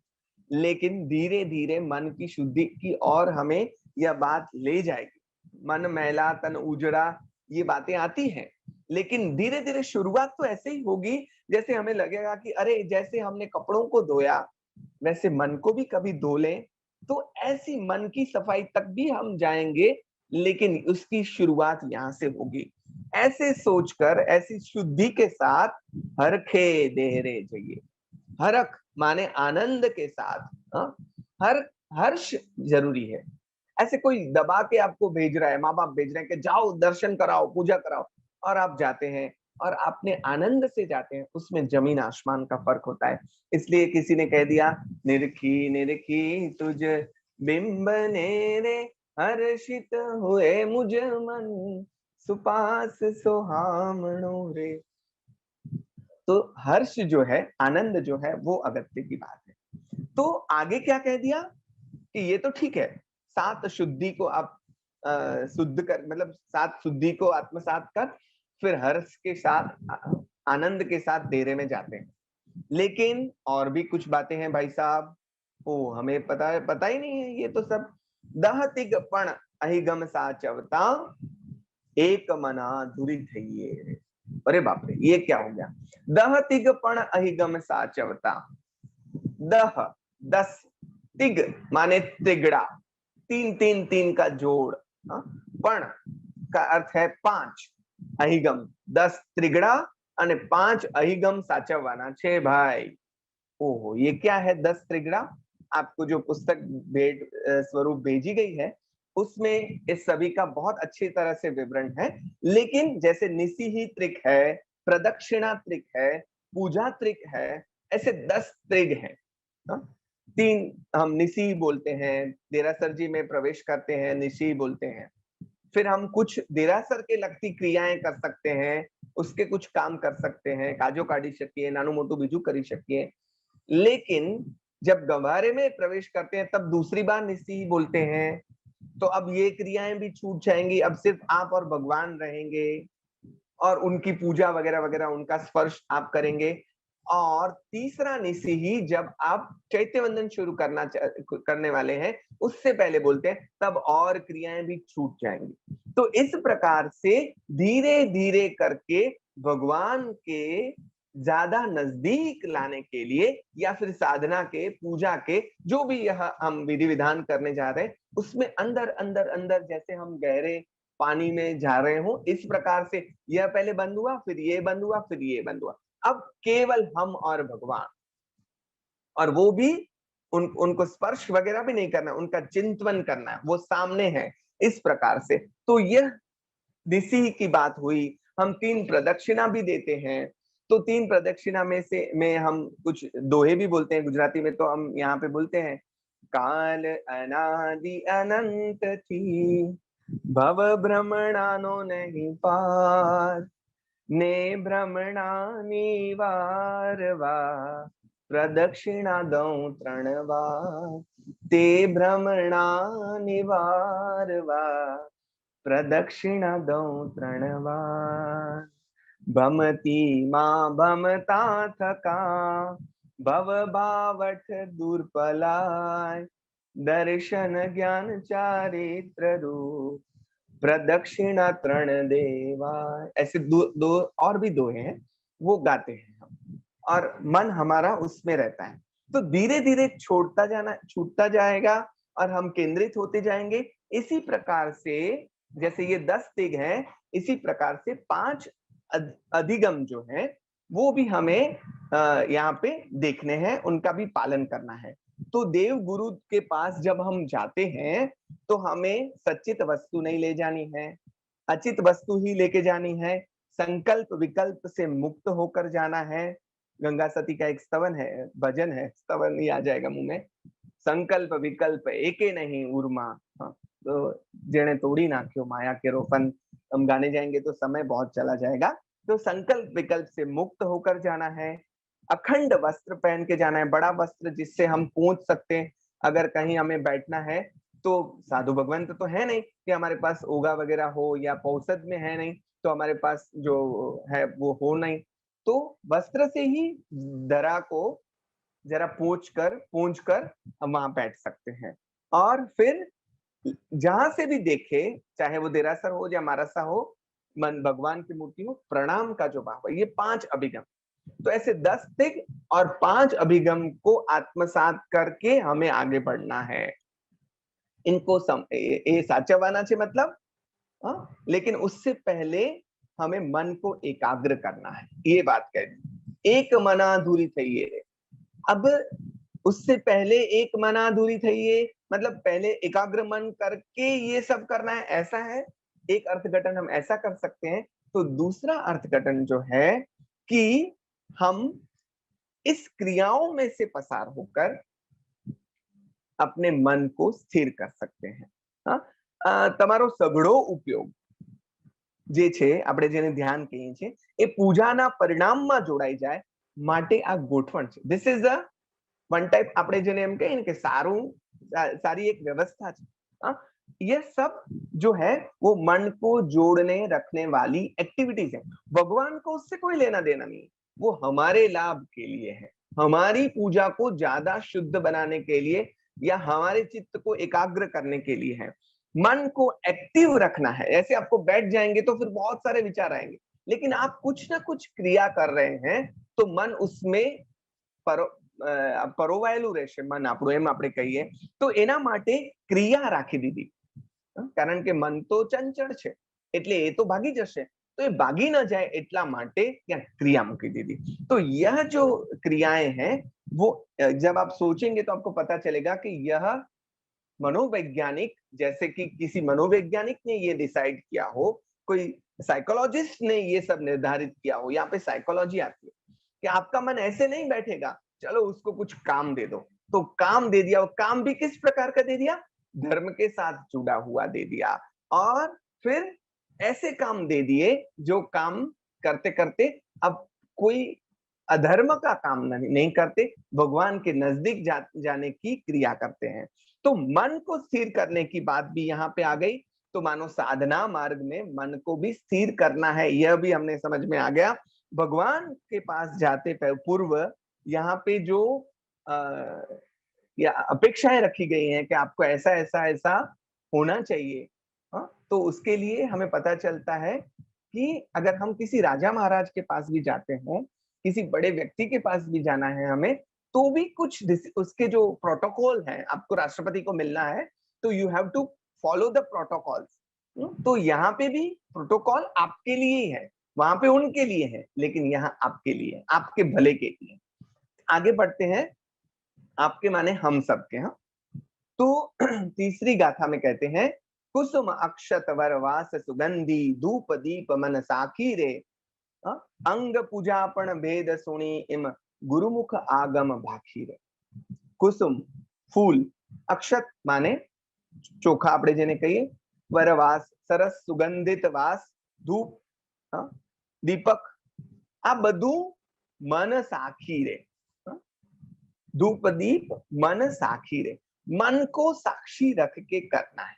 लेकिन धीरे धीरे मन की शुद्धि की और हमें यह बात ले जाएगी। मन मैला तन उजड़ा, ये बातें आती हैं, लेकिन धीरे धीरे शुरुआत तो ऐसे ही होगी जैसे हमें लगेगा कि अरे जैसे हमने कपड़ों को धोया वैसे मन को भी कभी धो लें। तो ऐसी मन की सफाई तक भी हम जाएंगे, लेकिन उसकी शुरुआत यहाँ से होगी। ऐसे सोचकर, ऐसी शुद्धि के साथ हरखे देहरे जाइए। हरख माने आनंद के साथ, हर हर्ष जरूरी है। ऐसे कोई दबा के आपको भेज रहा है, माँ बाप भेज रहे हैं कि जाओ दर्शन कराओ, पूजा कराओ, और आप जाते हैं और आपने आनंद से जाते हैं, उसमें जमीन आसमान का फर्क होता है। इसलिए किसी ने कह दिया, निरखी निरखी तुझ बिंब नेरे, हर्षित हुए मुझ मन, सुपास सुहामणो रे। तो हर्ष जो है, आनंद जो है, वो अगत्य की बात है। तो आगे क्या कह दिया कि ये तो ठीक है, सात शुद्धि को आप शुद्ध कर, मतलब सात शुद्धि को आत्मसात कर, फिर हर्ष के साथ, आनंद के साथ डेरे में जाते हैं। लेकिन और भी कुछ बातें हैं भाई साहब, ओ हमें पता ही नहीं है ये तो सब। दह तिग पण अहिगम साचवता, एक मना धुरी थइये। अरे बाप रे, ये क्या हो गया? दह तिग पण अहिगम साचवता। दह 10, तिग माने तिगड़ा, तीन तीन तीन का जोड़, पण का अर्थ है 5, अहिगम 10 त्रिगड़ा અને 5 अहिगम साचववाना छे भाई। ओहो, ये क्या है 10 त्रिगड़ा? आपको जो पुस्तक भेंट स्वरूप भेजी गई है उसमें इस सभी का बहुत अच्छी तरह से विवरण है। लेकिन जैसे निसी त्रिक है, प्रदक्षिणा त्रिक है, पूजा त्रिक है, ऐसे 10 त्रिग हैं। 3 हम निसी बोलते हैं, देरासर जी में प्रवेश करते हैं निसी बोलते हैं। फिर हम कुछ देरासर के लगती क्रियाएं कर सकते हैं, उसके कुछ काम कर सकते हैं, काजो काढ़ी शकीए, नानू मोटू बीजू करी शकीए। लेकिन जब गवारे में प्रवेश करते हैं तब दूसरी बार निसी बोलते हैं। तो अब ये क्रियाएं भी छूट जाएंगी, अब सिर्फ आप और भगवान रहेंगे और उनकी पूजा वगैरह वगैरह, उनका स्पर्श आप करेंगे। और तीसरा निसी ही जब आप चैत्य वंदन शुरू करने वाले हैं, उससे पहले बोलते हैं, तब और क्रियाएं भी छूट जाएंगी। तो इस प्रकार से धीरे धीरे करके भगवान के ज्यादा नजदीक लाने के लिए, या फिर साधना के, पूजा के, जो भी यह हम विधि विधान करने जा रहे हैं, उसमें अंदर अंदर अंदर जैसे हम गहरे पानी में जा रहे हो, इस प्रकार से यह पहले बंद हुआ, फिर ये बंद हुआ, फिर ये बंद हुआ। अब केवल हम और भगवान, और वो भी उनको स्पर्श वगैरह भी नहीं करना, उनका चिंतन करना है, वो सामने है, इस प्रकार से। तो यह दिसी की बात हुई, हम 3 प्रदक्षिणा भी देते हैं। तो 3 प्रदक्षिणा में हम कुछ दोहे भी बोलते हैं गुजराती में, तो हम यहाँ पे बोलते हैं, काल अनादि अनंत थी, भव भ्रमणानो नहीं पार, ने भ्रमणा निवारवा, प्रदक्षिणा दऊं 3 વાર, ते भ्रमणा निवारवा, प्रदक्षिणा दऊं 3 વાર, भमती मां भमता थका, भव भावठ दूर पलाय, दर्शन ज्ञान चारित्र रूप, प्रदक्षिणा 3 देवा। ऐसे दो और भी दोहे हैं, वो गाते हैं हम, और मन हमारा उसमें रहता है। तो धीरे धीरे छूटता जाएगा और हम केंद्रित होते जाएंगे। इसी प्रकार से जैसे ये 10 तिग हैं, इसी प्रकार से 5 अधिगम जो है वो भी हमें यहाँ पे देखने हैं, उनका भी पालन करना है। तो देव गुरु के पास जब हम जाते हैं तो हमें सच्चित वस्तु नहीं ले जानी है, अचित वस्तु ही लेके जानी है, संकल्प विकल्प से मुक्त होकर जाना है। गंगा सती का एक स्तवन है, भजन है, स्तवन ही आ जाएगा मुंह में, संकल्प विकल्प एके नहीं उर्मा। हाँ, तो जेने तोड़ी नाख्यो माया के रोपन, हम गाने जाएंगे तो समय बहुत चला जाएगा। तो संकल्प विकल्प से मुक्त होकर जाना है, अखंड वस्त्र पहन के जाना है, बड़ा वस्त्र जिससे हम पहुंच सकते हैं। अगर कहीं हमें बैठना है तो साधु भगवंत तो है नहीं कि हमारे पास ओगा वगैरह हो, या पौषद में है नहीं तो हमारे पास जो है वो हो नहीं, तो वस्त्र से ही दरा को जरा पूंछ कर हम वहां बैठ सकते हैं। और फिर जहां से भी देखे, चाहे वो देरासर हो या मारासा हो, मन भगवान की मूर्ति हो, प्रणाम का जो भाव है, ये 5 अभिगम। तो ऐसे 10 तिग और 5 अभिगम को आत्मसात करके हमें आगे बढ़ना है। इनको ये साचवाना छे मतलब, लेकिन उससे पहले हमें मन को एकाग्र करना है, ये बात कह दी। एक मना अधूरी थई। अब उससे पहले एक मना अधूरी थई, मतलब पहले एकाग्र मन करके ये सब करना है, ऐसा है। एक अर्थघटन हम ऐसा कर सकते हैं। तो दूसरा अर्थघटन जो है कि हम इस क्रियाओं में से पसार होकर अपने मन को स्थिर कर सकते हैं। તમારો સઘળો ઉપયોગ જે છે, આપણે જેને ध्यान કહીએ છીએ, એ પૂજાના પરિણામમાં જોડાઈ જાય માટે આ ગોઠવણ છે. This is a one type, આપણે જેને એમ કહીએ ને કે સારી एक व्यवस्था છે. ये सब जो है वो मन को जोड़ने रखने वाली एक्टिविटीज है। भगवान को उससे कोई लेना देना नहीं, वो हमारे लाभ के लिए है, हमारी पूजा को ज्यादा शुद्ध बनाने के लिए या हमारे चित्त को एकाग्र करने के लिए है। मन को एक्टिव रखना है। ऐसे आपको बैठ जाएंगे तो फिर बहुत सारे विचार आएंगे, लेकिन आप कुछ ना कुछ क्रिया कर रहे हैं तो मन उसमें પરોવાયેલું રહેશે, मन આપણું એમ આપણે કહીએ તો એના માટે ક્રિયા રાખી દીધી। કારણ કે મન તો ચંચળ છે એટલે એ તો ભાગી જશે, तो ये भागी ना जाए એટલા માટે ત્યાં क्रिया મૂકી દીધી। तो यह जो क्रियाएं हैं वो जब आप सोचेंगे तो आपको पता चलेगा कि यह मनोवैज्ञानिक, जैसे कि किसी मनोवैज्ञानिक ने ये डिसाइड किया हो, कोई साइकोलॉजिस्ट ने ये सब निर्धारित किया हो। यहाँ पे साइकोलॉजी आती है कि आपका मन ऐसे नहीं बैठेगा, चलो उसको कुछ काम दे दो, तो काम दे दिया। वो काम भी किस प्रकार का दे दिया? धर्म के साथ जुड़ा हुआ दे दिया। और फिर ऐसे काम दे दिए जो काम करते करते अब कोई अधर्म का काम नहीं करते, भगवान के नजदीक जाने की क्रिया करते हैं। तो मन को स्थिर करने की बात भी यहाँ पे आ गई। तो मानो साधना मार्ग में मन को भी स्थिर करना है, यह भी हमने समझ में आ गया। भगवान के पास जाते पूर्व यहाँ पे जो या अपेक्षाएं रखी गई हैं कि आपको ऐसा ऐसा ऐसा होना चाहिए, तो उसके लिए हमें पता चलता है कि अगर हम किसी राजा महाराज के पास भी जाते हैं, किसी बड़े व्यक्ति के पास भी जाना है हमें, तो भी कुछ उसके जो प्रोटोकॉल है, आपको राष्ट्रपति को मिलना है तो you have to follow the protocols. तो यहाँ पे भी प्रोटोकॉल आपके लिए ही है, वहां पे उनके लिए है, लेकिन यहाँ आपके लिए, आपके भले के लिए। आगे बढ़ते हैं। आपके माने हम सबके। हाँ, तो तीसरी गाथा में कहते हैं कुसुम अक्षत वरवास सुगंधी धूप दीप मन साखी रे। अंग पूजापण भेद सुनी इम गुरुमुख आगम भाखी रे। कुसुम फूल, अक्षत माने ચોખા આપણે જેને કહીએ, વરવાસ સરસ સુગંધિત વાસ, ધૂપ દીપક, આ બધું મન સાખી રે। धूप दीप मन साखी रे, मन को साक्षी रख के करना है।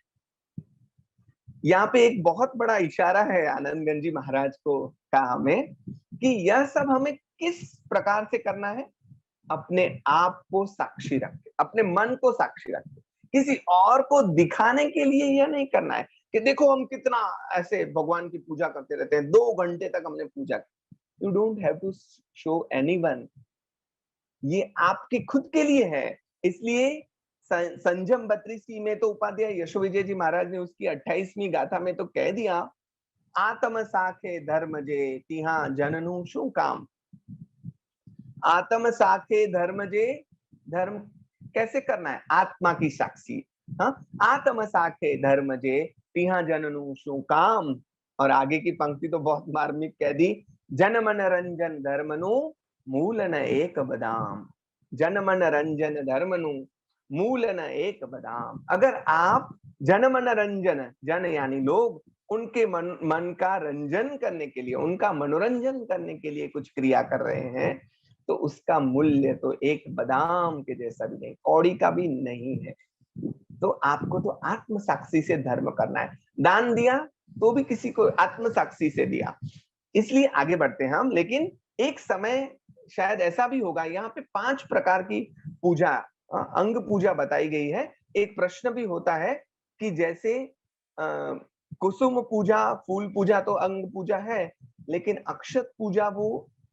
यहाँ पे एक बहुत बड़ा इशारा है आनंदगंज जी महाराज को का हमें कि यह सब हमें किस प्रकार से करना है, अपने आप को साक्षी रख के, अपने मन को साक्षी रख के। किसी और को दिखाने के लिए यह नहीं करना है कि देखो हम कितना ऐसे भगवान की पूजा करते रहते हैं, 2 घंटे तक हमने पूजा की। You don't have to show anyone, ये आपके खुद के लिए है। इसलिए संजम 32 में तो उपाध्याय यशो विजय जी महाराज ने उसकी 28वीं गाथा में तो कह दिया, आत्म साखे धर्म जे तिहा जननु शू काम। आत्म साखे धर्म जे, धर्म कैसे करना है, आत्मा की साक्षी। आत्म साखे धर्म जे तिहा जननु शू काम। और आगे की पंक्ति तो बहुत मार्मिक कह दी, जन मन रंजन धर्मनु मूल न एक बदाम। जन मन रंजन धर्मनु मूल न एक बदाम। अगर आप जन मन रंजन, जन यानी लोग, उनके मन का रंजन करने के लिए, उनका मनोरंजन करने के लिए कुछ क्रिया कर रहे हैं, तो उसका मूल्य तो एक बादाम के जैसा भी नहीं, कौड़ी का भी नहीं है। तो आपको तो आत्म साक्षी से धर्म करना है। दान दिया तो भी किसी को आत्म साक्षी से दिया। इसलिए आगे बढ़ते हैं हम। लेकिन एक समय शायद ऐसा भी होगा, यहाँ पे 5 प्रकार की पूजा, अंग पूजा बताई गई है। एक प्रश्न भी होता है कि जैसे कुसुम पूजा, फूल पूजा तो अंग पूजा है, लेकिन अक्षत पूजा वो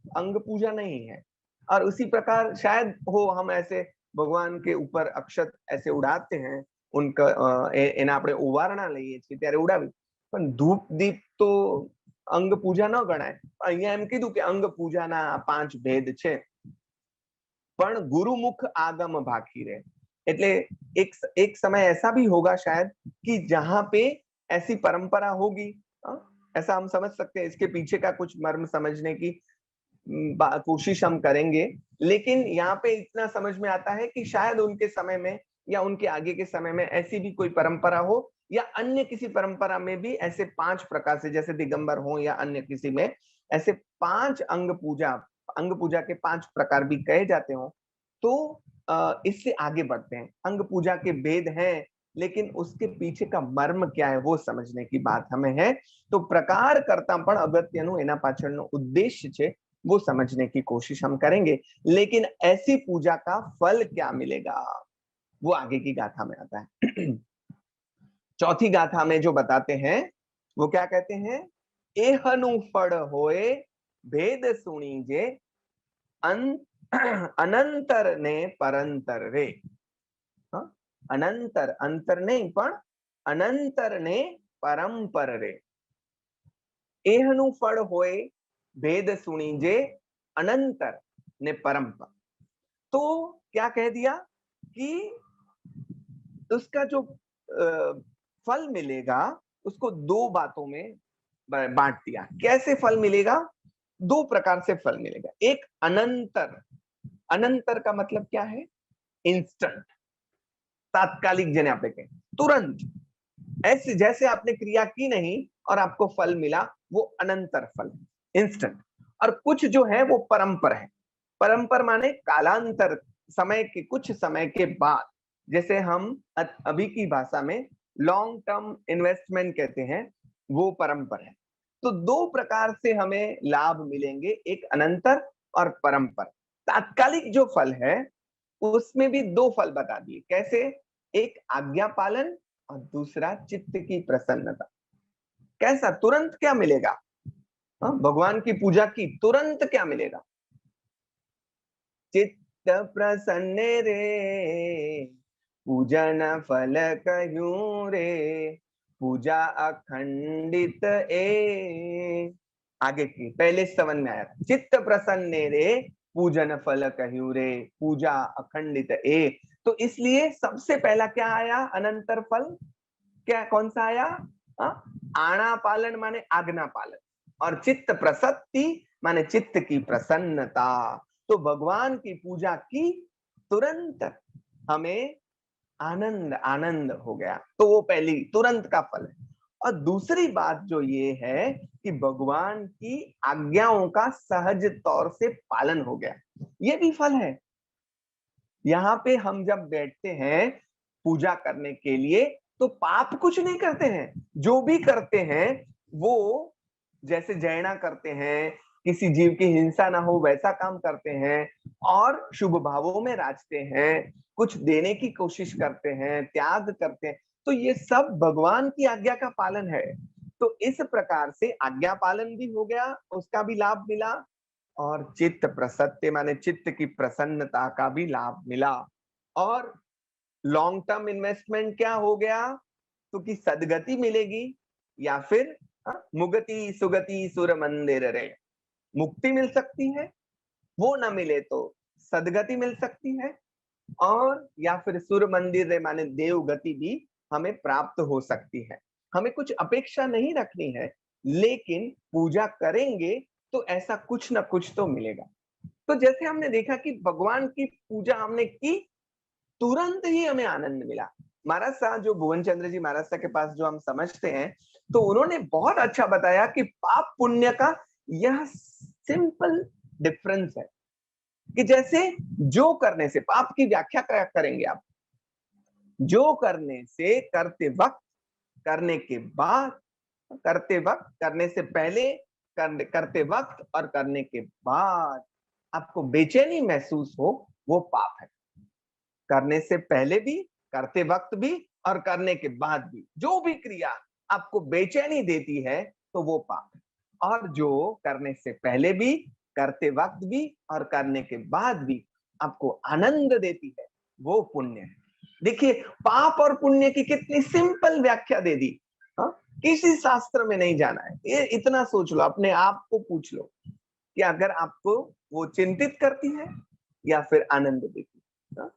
अंग पूजा नहीं है। और उसी प्रकार शायद हो, हम ऐसे भगवान के ऊपर अक्षत ऐसे उड़ाते हैं, उनका एना આપણે ઉવારણા લઈએ છીએ ત્યારે ઉડાવી, પણ ધૂપ દીપ તો અંગ પૂજા ન ગણાય। અહીંયા એમ કીધું કે અંગ પૂજાના 5 ભેદ છે, પણ ગુરુમુખ આગમ ભાખી રે। એટલે एक समय ऐसा भी होगा शायद कि जहां पे ऐसी परंपरा होगी, ऐसा हम समझ सकते हैं। इसके पीछे का कुछ मर्म समझने की कोशिश हम करेंगे। लेकिन यहाँ पे इतना समझ में आता है कि शायद उनके समय में या उनके आगे के समय में ऐसी भी कोई परंपरा हो, या अन्य किसी परंपरा में भी ऐसे 5 प्रकार से, जैसे दिगंबर हो या अन्य किसी में ऐसे 5 अंग पूजा के 5 प्रकार भी कहे जाते हो। तो इससे आगे बढ़ते हैं। अंग पूजा के भेद हैं, लेकिन उसके पीछे का मर्म क्या है वो समझने की बात हमें है। तो प्रकार करता पण अगत्यनु एना पाछळनो उद्देश्य छे वो समझने की कोशिश हम करेंगे। लेकिन ऐसी पूजा का फल क्या मिलेगा वो आगे की गाथा में आता है। चौथी गाथा में जो बताते हैं वो क्या कहते हैं, एहनु फड़ होए भेद सुनी जे अनंतर ने परंतर रे। अनंतर, अंतर नहीं पण अनंतर ने परंपर रे। एहनु फड़ होए भेद सुनी जे अनंतर ने परंपर। तो क्या कह दिया कि उसका जो फल मिलेगा उसको 2 बातों में बांट दिया। कैसे फल मिलेगा, 2 प्रकार से फल मिलेगा। एक अनंतर, अनंतर का मतलब क्या है, इंस्टेंट, तात्कालिक, जिन्हें आप कहें तुरंत, ऐसे जैसे आपने क्रिया की नहीं और आपको फल मिला, वो अनंतर फल, इंस्टेंट। और कुछ जो है वो परंपर है। परंपर माने कालांतर, समय के, कुछ समय के बाद, जैसे हम अभी की भाषा में लॉन्ग टर्म इन्वेस्टमेंट कहते हैं, वो परंपर है। तो 2 प्रकार से हमें लाभ मिलेंगे, एक अनंतर और परंपर। तात्कालिक जो फल है उसमें भी 2 फल बता दिए। कैसे, एक आज्ञा पालन और दूसरा चित्त की प्रसन्नता। कैसा, तुरंत क्या मिलेगा, भगवान की पूजा की तुरंत क्या मिलेगा, चित्त प्रसन्न रे पूजन फल कहूं रे पूजा अखंडित ए। आगे की पहले स्तवन में आया, चित्त प्रसन्न रे पूजन फल कहूं रे पूजा अखंडित ए। तो इसलिए सबसे पहला क्या आया, अनंतर फल, क्या कौन सा आया? आना पालन माने आज्ञा पालन, और चित्त प्रसत्ति माने चित्त की प्रसन्नता। तो भगवान की पूजा की, तुरंत हमें आनंद आनंद हो गया। तो वो पहली तुरंत का फल है। और दूसरी बात जो ये है कि भगवान की आज्ञाओं का सहज तौर से पालन हो गया, ये भी फल है। यहाँ पे हम जब बैठते हैं पूजा करने के लिए तो पाप कुछ नहीं करते हैं, जो भी करते हैं वो जैसे जयना करते हैं, किसी जीव की हिंसा ना हो वैसा काम करते हैं, और शुभ भावों में राजते हैं, कुछ देने की कोशिश करते हैं, त्याग करते हैं, तो ये सब भगवान की आज्ञा का पालन है। तो इस प्रकार से आज्ञा पालन भी हो गया, उसका भी लाभ मिला, और चित्त प्रसत्य माने चित्त की प्रसन्नता का भी लाभ मिला। और लॉन्ग टर्म इन्वेस्टमेंट क्या हो गया? तो कि सदगति मिलेगी, या फिर मुगति सुगति सुर मंदिर रे, मुक्ति मिल सकती है, वो ना मिले तो सदगति मिल सकती है, और या फिर सुर मंदिर रे माने देव गति भी हमें प्राप्त हो सकती है। हमें कुछ अपेक्षा नहीं रखनी है, लेकिन पूजा करेंगे तो ऐसा कुछ ना कुछ तो मिलेगा। तो जैसे हमने देखा कि भगवान की पूजा हमने की, तुरंत ही हमें आनंद मिला। महाराज साहब जो भुवन चंद्र जी महाराज साहब के पास जो हम समझते हैं, तो उन्होंने बहुत अच्छा बताया कि पाप पुण्य का यह सिंपल डिफरेंस है कि जैसे जो करने से, पाप की व्याख्या क्या करेंगे आप? जो करने से, करते वक्त, करने के बाद, करते वक्त, करने से पहले, करते वक्त और करने के बाद आपको बेचैनी महसूस हो, वो पाप है। करने से पहले भी, करते वक्त भी और करने के बाद भी जो भी क्रिया आपको बेचैनी देती है तो वो पाप है। और जो करने से पहले भी, करते वक्त भी और करने के बाद भी आपको आनंद देती है, वो पुण्य है। देखिए पाप और पुण्य की कितनी सिंपल व्याख्या दे दी। हाँ, किसी शास्त्र में नहीं जाना है, ये इतना सोच लो, अपने आप को पूछ लो कि अगर आपको वो चिंतित करती है या फिर आनंद देती है।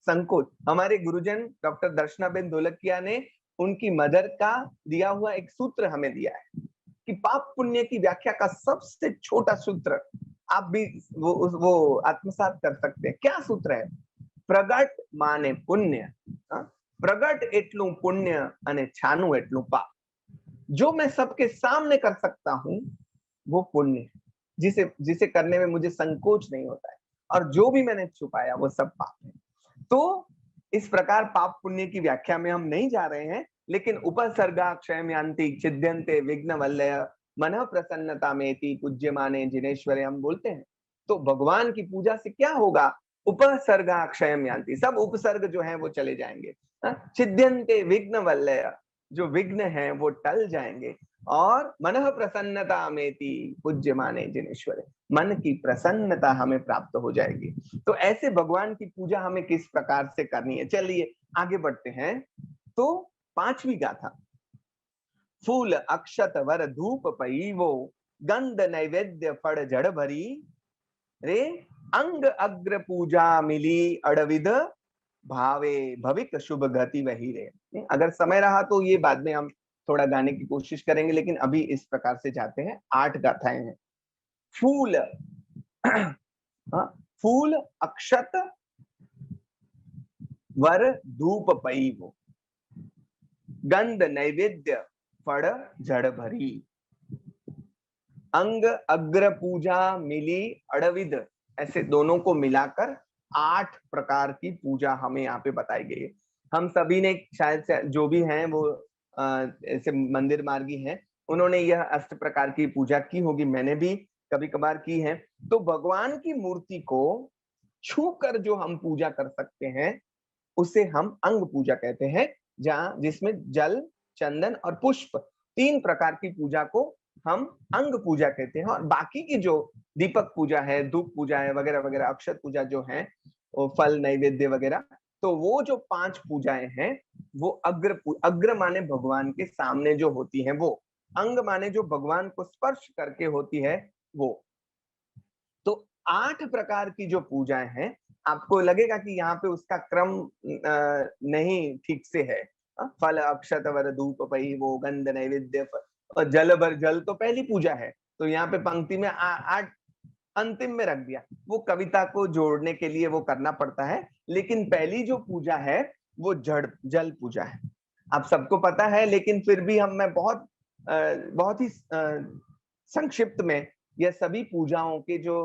संकोच, हमारे गुरुजन डॉक्टर दर्शनाबेन ढोलकिया ने उनकी मदर का दिया हुआ एक सूत्र हमें दिया है कि पाप पुण्य की व्याख्या का सबसे छोटा सूत्र आप भी वो आत्मसात कर सकते हैं। क्या सूत्र है? प्रगट माने पुण्य, प्रगट एटलू पुण्य अने छानू एटलू पाप। जो मैं सबके सामने कर सकता हूं वो पुण्य है, जिसे जिसे करने में मुझे संकोच नहीं होता है, और जो भी मैंने छुपाया वो सब पाप है। तो इस प्रकार पाप पुण्य की व्याख्या में हम नहीं जा रहे हैं, लेकिन उपसर्गा क्षयम यान्ति छिद्यन्ते विघ्न वल्लय मन प्रसन्नता मेति पूज्यमाने जिनेश्वरे हम बोलते हैं। तो भगवान की पूजा से क्या होगा? उपसर्गा क्षयम यान्ति, सब उपसर्ग जो है वो चले जाएंगे। छिद्यन्ते विघ्न वल्लय, जो विघ्न है वो टल जाएंगे, और मन प्रसन्नता मेति पूज्यमाने जिनेश्वरे, मन की प्रसन्नता हमें प्राप्त हो जाएगी। तो ऐसे भगवान की पूजा हमें किस प्रकार से करनी है, चलिए आगे बढ़ते हैं। तो पांचवी गाथा, फूल अक्षत वर धूप पईवो गंध नैवेद्य फड़ जड़ भरी रे, अंग अग्र पूजा मिली अड़विद भावे भविक शुभ गति वही रे। अगर समय रहा तो ये बाद में हम थोड़ा गाने की कोशिश करेंगे, लेकिन अभी इस प्रकार से जाते हैं। 8 गाथाएं हैं। फूल, फूल अक्षत वर धूप पईवो गंध नैवेद्य फड़ जड़ भरी, अंग अग्र पूजा मिली अड़विद, ऐसे दोनों को मिलाकर 8 प्रकार की पूजा हमें यहाँ पे बताई गई है। हम सभी ने शायद से जो भी हैं वो ऐसे मंदिर मार्गी हैं, उन्होंने यह 8 प्रकार की पूजा की होगी, मैंने भी कभी कभार की है। तो भगवान की मूर्ति को छू कर जो हम पूजा कर सकते हैं उसे हम अंग पूजा कहते हैं, जहां जिसमें जल, चंदन और पुष्प 3 प्रकार की पूजा को हम अंग पूजा कहते हैं। और बाकी की जो दीपक पूजा है, धूप पूजा है, वगैरह वगैरह, अक्षत पूजा जो है, वो फल नैवेद्य वगैरह, तो वो जो 5 पूजाएं हैं वो अग्र माने भगवान के सामने जो होती हैं वो, अंग माने जो भगवान को स्पर्श करके होती है वो। तो 8 प्रकार की जो पूजाएं हैं, आपको लगेगा कि यहाँ पे उसका क्रम नहीं ठीक से है, फल अक्षत वर धूप पई वो गंध नैवेद्य और जल भर, जल तो पहली पूजा है, तो यहाँ पे पंक्ति में आठ अंतिम में रख दिया। वो कविता को जोड़ने के लिए वो करना पड़ता है, लेकिन पहली जो पूजा है वो जड़ जल पूजा है। आप सबको पता है, लेकिन फिर भी मैं बहुत ही संक्षिप्त में यह सभी पूजाओं के जो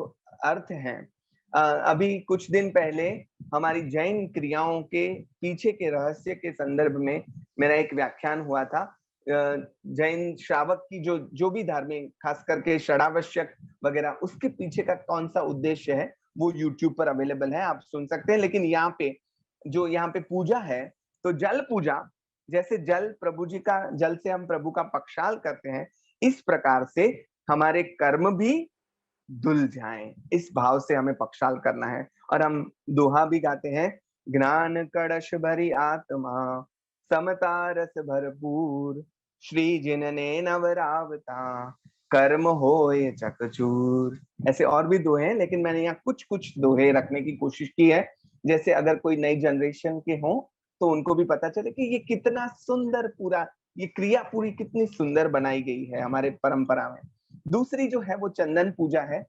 अर्थ हैं, अभी कुछ दिन पहले हमारी जैन क्रियाओं के पीछे के रहस्य के संदर्भ में मेरा एक व्याख्यान हुआ था। जैन श्रावक की जो भी धार्मिक, खास करके षडावश्यक वगैरह, उसके पीछे का कौन सा उद्देश्य है वो YouTube पर अवेलेबल है, आप सुन सकते हैं। लेकिन यहाँ पे पूजा है, तो जल पूजा, जैसे जल प्रभु जी का, जल से हम प्रभु का पक्षाल करते हैं, इस प्रकार से हमारे कर्म भी धुल जाएं, इस भाव से हमें पक्षाल करना है। और हम दोहा भी गाते हैं, ज्ञान कड़श भरी आत्मा समता रस भरपूर, श्री जिनने नवरावता कर्म होए चकचूर। ऐसे और भी दोहे हैं, लेकिन मैंने यहाँ कुछ कुछ दोहे रखने की कोशिश की है, जैसे अगर कोई नई जनरेशन के हों तो उनको भी पता चले कि ये कितना सुंदर, पूरा ये क्रिया पूरी कितनी सुंदर बनाई गई है हमारे परंपरा में। दूसरी जो है वो चंदन पूजा है।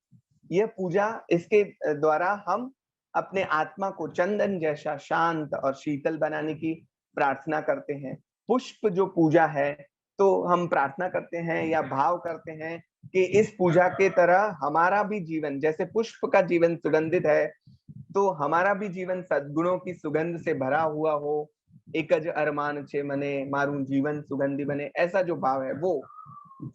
यह पूजा, इसके द्वारा हम अपने आत्मा को चंदन जैसा शांत और शीतल बनाने की प्रार्थना करते हैं। पुष्प जो पूजा है, तो हम प्रार्थना करते हैं या भाव करते हैं कि इस पूजा के तरह हमारा भी जीवन, जैसे पुष्प का जीवन सुगंधित है, तो हमारा भी जीवन सद्गुणों की सुगंध से भरा हुआ हो। एकज अरमान छे मने मारू जीवन सुगंधी बने, ऐसा जो भाव है वो।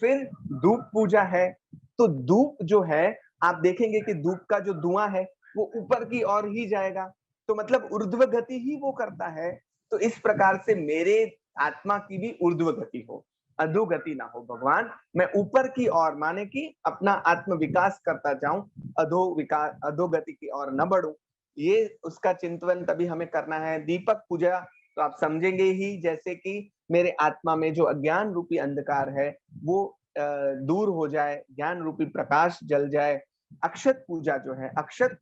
फिर धूप पूजा है, तो धूप जो है, आप देखेंगे कि धूप का जो धुआं है वो ऊपर की ओर ही जाएगा, तो मतलब ऊर्ध्व गति ही वो करता है। तो इस प्रकार से मेरे आत्मा की भी ऊर्ध्व गति हो, अधोगति ना हो भगवान, मैं ऊपर की ओर, माने कि अपना आत्म विकास करता जाऊं, अधोगति की ओर न बढ़ूं। ये उसका चिंतन तभी हमें करना है। दीपक पूजा तो आप समझेंगे ही, जैसे कि मेरे आत्मा में जो अज्ञान रूपी अंधकार है वो दूर हो जाए, ज्ञान रूपी प्रकाश जल जाए। अक्षत पूजा जो है, अक्षत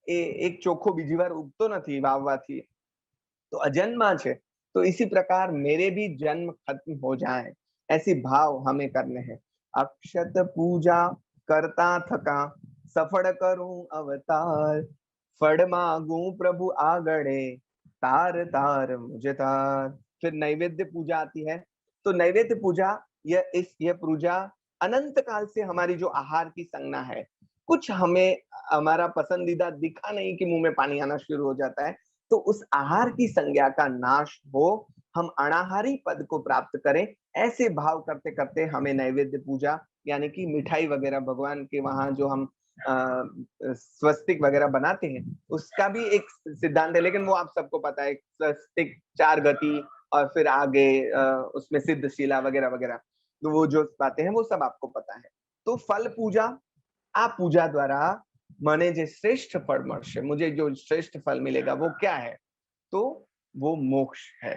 एक चोखो बीजी बार उगतो નથી વાવવાથી, तो अजन्मा છે, तो इसी प्रकार मेरे भी जन्म खत्म हो जाए, ऐसी भाव हमें करने हैं। अक्षत पूजा करता थका सफल करूं अवतार, फड़ मांगू प्रभु आगड़े तार तार मुझे तार। फिर नैवेद्य पूजा आती है, तो नैवेद्य पूजा, यह पूजा अनंत काल से हमारी जो आहार की संज्ञा है, कुछ हमें हमारा पसंदीदा दिखा नहीं कि मुंह में पानी आना शुरू हो जाता है, तो उस आहार की संज्ञा का नाश हो, हम अनाहारी पद को प्राप्त करें, ऐसे भाव करते करते हमें नैवेद्य पूजा, यानी कि मिठाई वगैरह भगवान के वहां जो हम स्वस्तिक वगैरह बनाते हैं, उसका भी एक सिद्धांत है, लेकिन वो आप सबको पता है, स्वस्तिक 4 गति और फिर आगे उसमें सिद्धशिला वगैरह वगैरह, तो वो जो बातें हैं वो सब आपको पता है। तो फल पूजा, आ पूजा द्वारा मने जे श्रेष्ठ फल मळशे, मुझे जो श्रेष्ठ फल मिलेगा वो क्या है, तो वो मोक्ष है।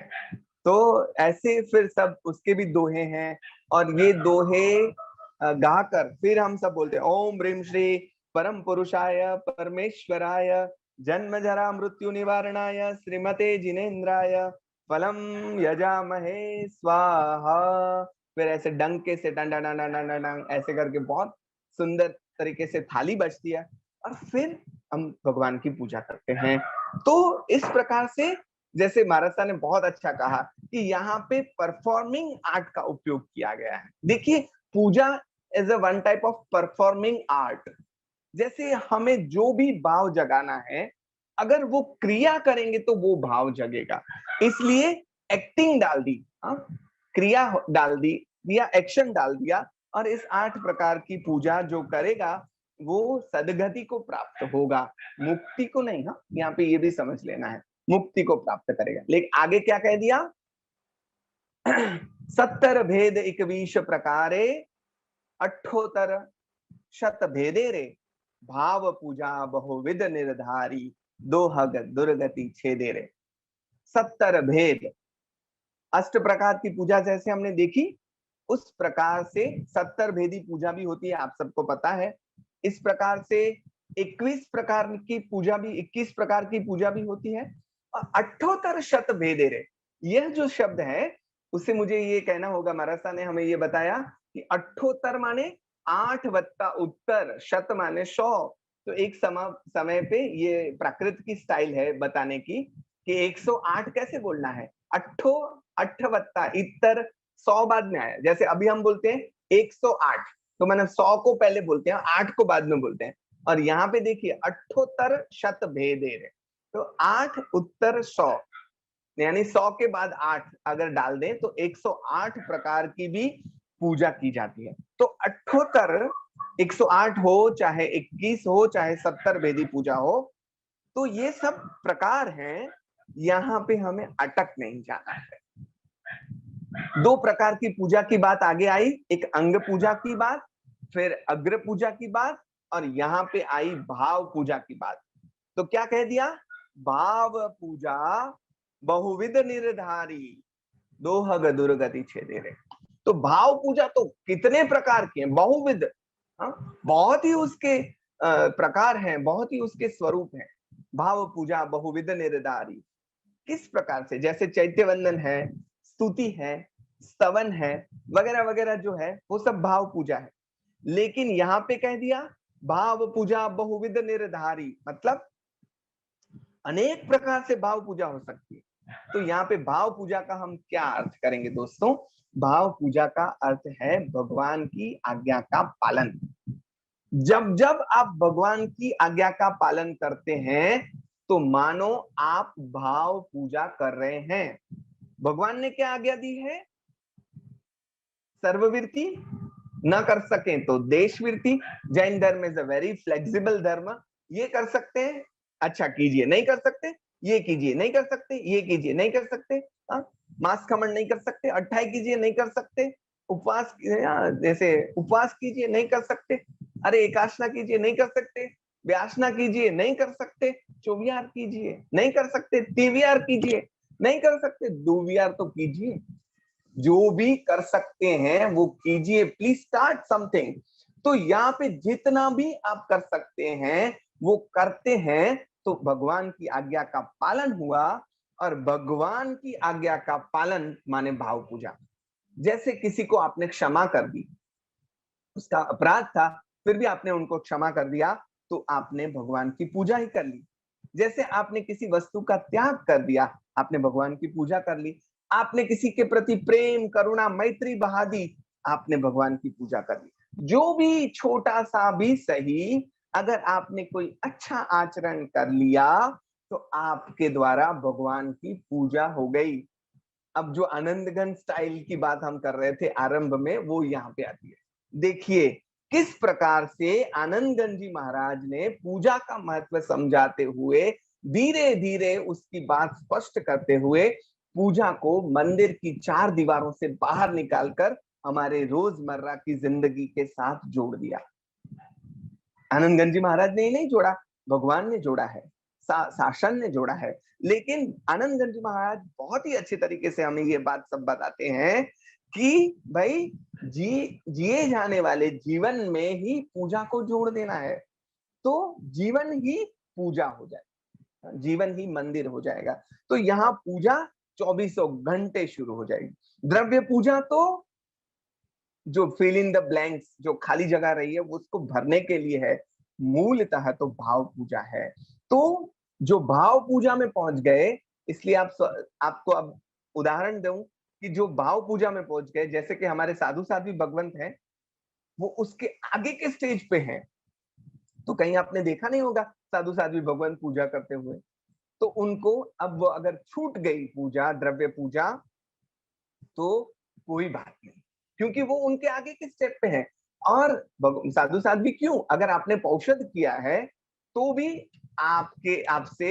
तो ऐसे फिर सब उसके भी दोहे हैं, और ये दोहे गाकर फिर हम सब बोलते हैं, ओम ह्रीम श्री परम पुरुषाय परमेश्वराय जन्म जरा मृत्यु निवारणाय श्रीमते जिनेन्द्राय फलम यजामहे स्वाहा। फिर ऐसे डंके से डंग डंग डंग डंग डंग ऐसे करके बहुत सुंदर तरीके से थाली बजती है, और फिर हम भगवान की पूजा करते हैं। तो इस प्रकार से, जैसे महाराज साहब ने बहुत अच्छा कहा कि यहाँ पे परफॉर्मिंग आर्ट का उपयोग किया गया है। देखिए, puja is a one type of performing art. जैसे हमें जो भी भाव जगाना है, अगर वो क्रिया करेंगे तो वो भाव जगेगा, इसलिए एक्टिंग डाल दी, क्रिया डाल दी या एक्शन डाल दिया, और इस 8 प्रकार की पूजा जो करेगा वो सदगति को प्राप्त होगा, मुक्ति को नहीं। हाँ, यहाँ पे ये भी समझ लेना है, मुक्ति को प्राप्त करेगा। लेकिन आगे क्या कह दिया, 70 भेद 21 प्रकारे 78 शत भेदे रे, भाव पूजा बहुविध निर्धारी, दोहग दुर्गति छेदे रे। 70 भेद, अष्ट प्रकार की पूजा जैसे हमने देखी, उस प्रकार से 70 भेदी पूजा भी होती है, आप सबको पता है। इस प्रकार से 21 प्रकार की पूजा भी, 21 प्रकार की पूजा भी होती है, और 78 शत भेदे रे, यह जो शब्द है उससे मुझे ये कहना होगा, महाराज ने हमें ये बताया कि अठोत्तर माने 8 वत्ता उत्तर, शत माने 100। तो एक समय पे ये प्राकृत की स्टाइल है बताने की कि 108 कैसे बोलना है। अठो, अठ वत्ता इतर, 100 बाद में आया। जैसे अभी हम बोलते हैं 108, तो मैंने 100 को पहले बोलते हैं, 8 को बाद में बोलते हैं। और यहाँ पे देखिए अठोत्तर शत भेदेर, तो 8 उत्तर 100, यानी 100 के बाद 8 अगर डाल दें तो 108 प्रकार की भी पूजा की जाती है। तो अठोत्तर 108 हो, चाहे 21 हो, चाहे 70 भेदी पूजा हो, तो ये सब प्रकार हैं। यहाँ पे हमें अटक नहीं जाना है। 2 प्रकार की पूजा की बात आगे आई, एक अंग पूजा की बात, फिर अग्र पूजा की बात, और यहाँ पे आई भाव पूजा की बात। तो क्या कह दिया? भाव पूजा बहुविध निर्धारी, दोहग दुर्गति छेदे रे। तो भाव पूजा तो कितने प्रकार की है, बहुविध। बहुत ही उसके प्रकार हैं, बहुत ही उसके स्वरूप हैं। भाव पूजा बहुविध निर्धारी, किस प्रकार से? जैसे चैत्य वंदन है, स्तुति है, स्तवन है, वगैरह वगैरह जो है वो सब भाव पूजा है। लेकिन यहाँ पे कह दिया भाव पूजा बहुविध निर्धारी, मतलब अनेक प्रकार से भाव पूजा हो सकती है। तो यहाँ पे भाव पूजा का हम क्या अर्थ करेंगे दोस्तों? भाव पूजा का अर्थ है भगवान की आज्ञा का पालन। जब जब आप भगवान की आज्ञा का पालन करते हैं तो मानो आप भाव पूजा कर रहे हैं। भगवान ने क्या आज्ञा दी है? सर्ववीरती, न कर सके तो देशवीरती। जैन धर्म इज अ वेरी फ्लेक्सिबल धर्म। ये कर सकते हैं, अच्छा कीजिए, नहीं कर सकते ये कीजिए, नहीं कर सकते ये कीजिए, नहीं कर सकते मांस खमन नहीं कर सकते, अट्ठाई कीजिए, नहीं कर सकते उपवास, जैसे उपवास कीजिए, नहीं कर सकते, अरे एकाशना कीजिए, नहीं कर सकते, व्यासना कीजिए, नहीं कर सकते, चौवियार कीजिए, नहीं कर सकते, तीवियार कीजिए, नहीं कर सकते, दुवियार तो कीजिए। जो भी कर सकते हैं वो कीजिए, प्लीज स्टार्ट समथिंग। तो यहाँ पे जितना भी आप कर सकते हैं वो करते हैं, तो भगवान की आज्ञा का पालन हुआ। और भगवान की आज्ञा का पालन माने भाव पूजा। जैसे किसी को आपने क्षमा कर दी, उसका अपराध था, फिर भी आपने उनको क्षमा कर दिया, तो आपने भगवान की पूजा ही कर ली। जैसे आपने किसी वस्तु का त्याग कर दिया, आपने भगवान की पूजा कर ली। आपने किसी के प्रति प्रेम, करुणा, मैत्री बहा दी, आपने भगवान की पूजा कर ली। जो भी छोटा सा भी सही, अगर आपने कोई अच्छा आचरण कर लिया तो आपके द्वारा भगवान की पूजा हो गई। अब जो आनंदगन स्टाइल की बात हम कर रहे थे आरंभ में, वो यहाँ पे आती है। देखिए किस प्रकार से आनंदगन जी महाराज ने पूजा का महत्व समझाते हुए, धीरे धीरे उसकी बात स्पष्ट करते हुए, पूजा को मंदिर की 4 दीवारों से बाहर निकालकर हमारे रोजमर्रा की जिंदगी के साथ जोड़ दिया। आनंदगन जी महाराज ने ही नहीं जोड़ा, भगवान ने जोड़ा है, शासन ने जोड़ा है। लेकिन आनंदगन जी महाराज बहुत ही अच्छे तरीके से हमें ये बात सब बताते हैं कि भाई जिए जाने वाले जीवन में ही पूजा को जोड़ देना है, तो जीवन ही पूजा हो जाएगा, जीवन ही मंदिर हो जाएगा। तो यहाँ पूजा 24 घंटे शुरू हो जाएगी। द्रव्य पूजा तो जो फिल इन द ब्लैंक्स, जो खाली जगह रही है उसको भरने के लिए है। मूलतः तो भाव पूजा है। तो जो भाव पूजा में पहुंच गए, इसलिए आपको अब उदाहरण दूं कि जो भाव पूजा में पहुंच गए, जैसे कि हमारे साधु साध्वी भगवंत हैं, वो उसके आगे के स्टेज पे हैं। तो कहीं आपने देखा नहीं होगा साधु साध्वी भगवंत पूजा करते हुए, तो उनको अब वो अगर छूट गई पूजा, द्रव्य पूजा, तो कोई बात नहीं, क्योंकि वो उनके आगे के स्टेप पे है। और साधु साध्वी क्यों, अगर आपने पौषध किया है तो भी आपसे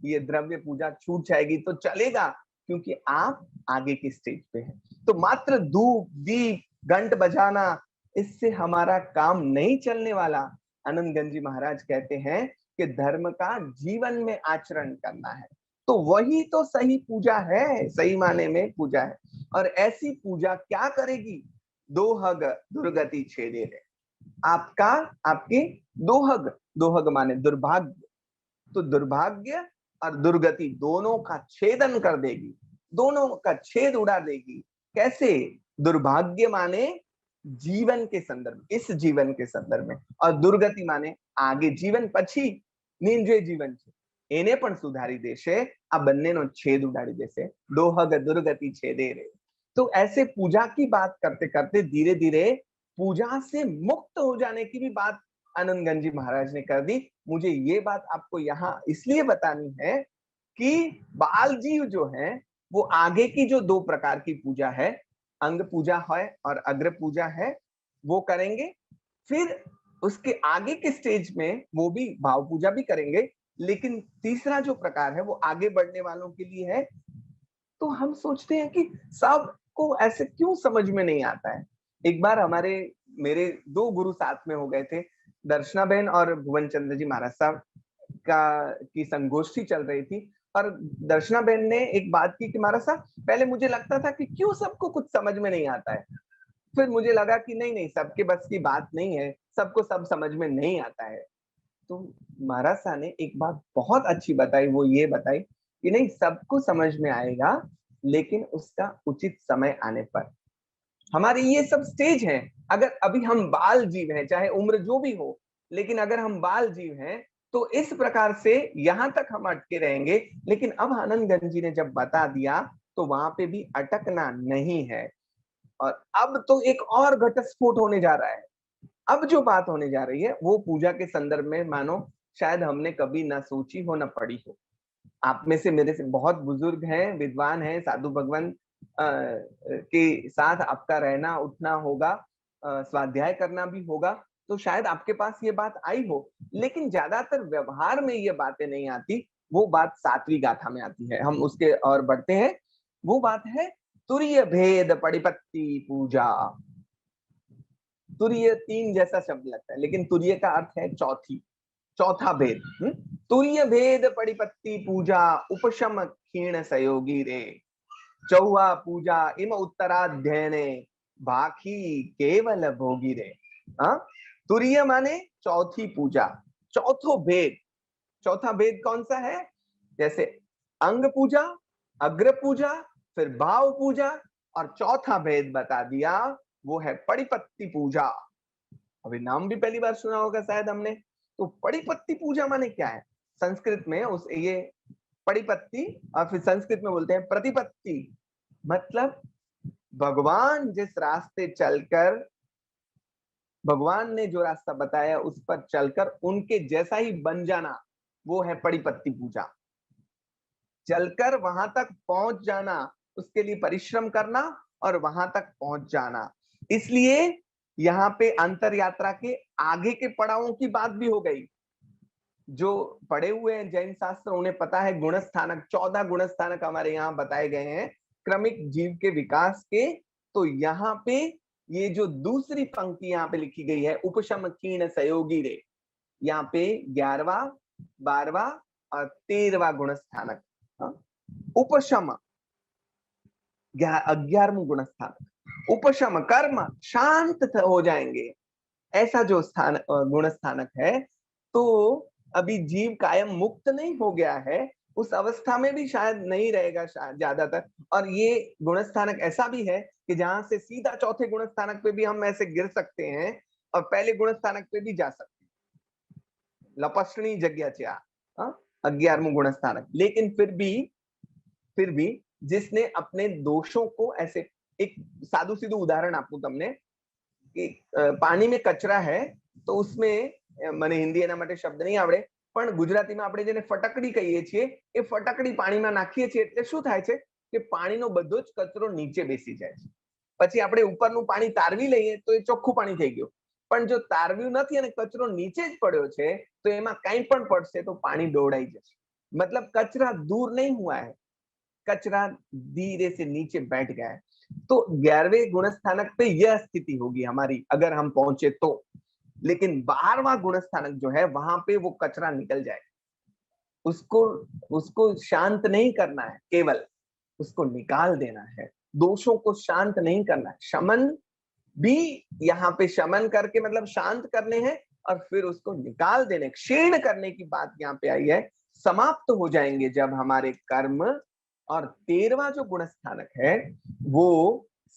ये द्रव्य पूजा छूट जाएगी तो चलेगा, क्योंकि आप आगे के स्टेज पे हैं। तो मात्र धूप, दीप, घंट बजाना, इससे हमारा काम नहीं चलने वाला। आनंदगन जी महाराज कहते हैं कि धर्म का जीवन में आचरण करना है, तो वही तो सही पूजा है, सही माने में पूजा है। और ऐसी पूजा क्या करेगी? दोहग दुर्गति छेदे रे, आपका, आपकी दोहग, दोहग माने दुर्भाग्य, तो दुर्भाग्य और दुर्गति दोनों का छेदन कर देगी। दोनों का छेद उड़ा देगी। कैसे? दुर्भाग्य माने जीवन के संदर्भ, इस जीवन के संदर्भ में, और दुर्गति माने आगे जीवन પછી નીંજે જીવન છે એને પણ સુધારી દેશે। આ બંનેનો છેદ ઉડાડી દેશે। દોહગ दुर्गति छेदे रे। तो ऐसे पूजा की बात करते करते धीरे धीरे पूजा से मुक्त हो जाने की भी बात आनंदगंज जी महाराज ने कर दी। मुझे ये बात आपको यहाँ इसलिए बतानी है कि बाल जीव जो है वो आगे की जो दो प्रकार की पूजा है, अंग पूजा है और अग्र पूजा है, वो करेंगे। फिर उसके आगे के स्टेज में वो भी भाव पूजा भी करेंगे, लेकिन तीसरा जो प्रकार है वो आगे बढ़ने वालों के लिए है। तो हम सोचते हैं कि सबको ऐसे क्यों समझ में नहीं आता है। एक बार मेरे दो गुरु साथ में हो गए थे, दर्शना बहन और भुवन चंद्र जी महाराज साहब की संगोष्ठी चल रही थी, और दर्शना बहन ने एक बात की कि महाराज साहब, पहले मुझे लगता था कि क्यों सबको कुछ समझ में नहीं आता है, फिर मुझे लगा कि नहीं नहीं, सबके बस की बात नहीं है, सबको सब समझ में नहीं आता है। तो महाराज साहब ने एक बात बहुत अच्छी बताई, वो ये बताई कि नहीं, सबको समझ में आएगा, लेकिन उसका उचित समय आने पर। हमारे ये सब स्टेज हैं। अगर अभी हम बाल जीव हैं, चाहे उम्र जो भी हो, लेकिन अगर हम बाल जीव हैं तो इस प्रकार से यहां तक हम अटके रहेंगे। लेकिन अब आनंदगंज जी ने जब बता दिया तो वहां पे भी अटकना नहीं है। और अब तो एक और घटस्फोट होने जा रहा है। अब जो बात होने जा रही है वो पूजा के संदर्भ में मानो शायद हमने कभी ना सोची हो ना पढ़ी हो। आप में से मेरे से बहुत बुजुर्ग हैं, विद्वान हैं, साधु भगवान के साथ आपका रहना उठना होगा, स्वाध्याय करना भी होगा, तो शायद आपके पास ये बात आई हो। लेकिन ज्यादातर व्यवहार में ये बातें नहीं आती। वो बात सातवीं गाथा में आती है। हम उसके और बढ़ते हैं। वो बात है तुरीय भेद पड़िपत्ति पूजा। तुरीय तीन जैसा शब्द लगता है, लेकिन तुरीय का अर्थ है चौथा भेद। तुरीय भेद पड़िपत्ति पूजा उपशम क्षीण सहयोगी रे। चौहा पूजा इम उत्तराध्ययने बाकी केवल भोगी रे। तुरीय माने चौथी पूजा, चौथो भेद। चौथा भेद कौन सा है? जैसे अंग पूजा, अग्र पूजा, फिर भाव पूजा, और चौथा भेद बता दिया वो है पड़िपत्ति पूजा। अभी नाम भी पहली बार सुना होगा शायद हमने। तो पड़िपत्ति पूजा माने क्या है? संस्कृत में ये पड़िपत्ति, और फिर संस्कृत में बोलते हैं प्रतिपत्ति। मतलब भगवान जिस रास्ते चलकर, भगवान ने जो रास्ता बताया उस पर चलकर उनके जैसा ही बन जाना, वो है पड़िपत्ति पूजा। चलकर वहां तक पहुंच जाना, उसके लिए परिश्रम करना और वहां तक पहुंच जाना। इसलिए यहाँ पे अंतर यात्रा के आगे के पड़ावों की बात भी हो गई। जो पढ़े हुए हैं जैन शास्त्र, उन्हें पता है गुणस्थानक, 14 गुणस्थानक हमारे यहाँ बताए गए हैं क्रमिक जीव के विकास के। तो यहाँ पे ये जो दूसरी पंक्ति यहाँ पे लिखी गई है, उपशम क्षीण सहयोगी रे, यहाँ पे 11वां 12वां और 13वां गुणस्थानक। उपशम 11वां गुणस्थानक, उपशम कर्म शांत हो जाएंगे, ऐसा जो स्थान गुणस्थानक है। तो अभी जीव कायम मुक्त नहीं हो गया है, उस अवस्था में भी शायद नहीं रहेगा ज्यादातर। और ये गुणस्थानक ऐसा भी है कि जहां से सीधा चौथे गुणस्थानक पे भी हम ऐसे गिर सकते हैं और पहले गुणस्थानक पे भी जा सकते हैं। लपसणी जगह च्या 11वां गुणस्थानक। लेकिन फिर भी जिसने अपने दोषों को ऐसे, एक साधु सीधु उदाहरण आपको तमने कि पानी में कचरा है तो उसमें, મને હિન્દી એના માટે શબ્દ નહીં આવડે, પણ ગુજરાતીમાં આપણે જેને ફટકડી કહીએ છીએ, એ ફટકડી પાણીમાં નાખીએ છીએ એટલે શું થાય છે કે પાણીનો બધો જ કચરો નીચે બેસી જાય છે। પછી આપણે ઉપરનું પાણી તારવી લઈએ તો એ ચોખ્ખું પાણી થઈ ગયું। પણ જો તારવ્યું નથી અને કચરો નીચે જ પડ્યો છે તો એમાં કંઈ પણ પડશે તો પાણી ડોળાઈ જશે। मतलब कचरा दूर नहीं हुआ है, कचरा धीरे से नीचे बैठ गया है। तो 11वें गुणस्थानक पे यह स्थिति होगी हमारी अगर हम पहुंचे तो। लेकिन 12वां गुणस्थानक जो है वहां पे वो कचरा निकल जाए, उसको शांत नहीं करना है, केवल उसको निकाल देना है। दोषों को शांत नहीं करना है, शमन भी यहाँ पे शमन करके मतलब शांत करने हैं और फिर उसको निकाल देने, क्षीण करने की बात यहाँ पे आई है। समाप्त हो जाएंगे जब हमारे कर्म और 13वां जो गुण स्थानक है वो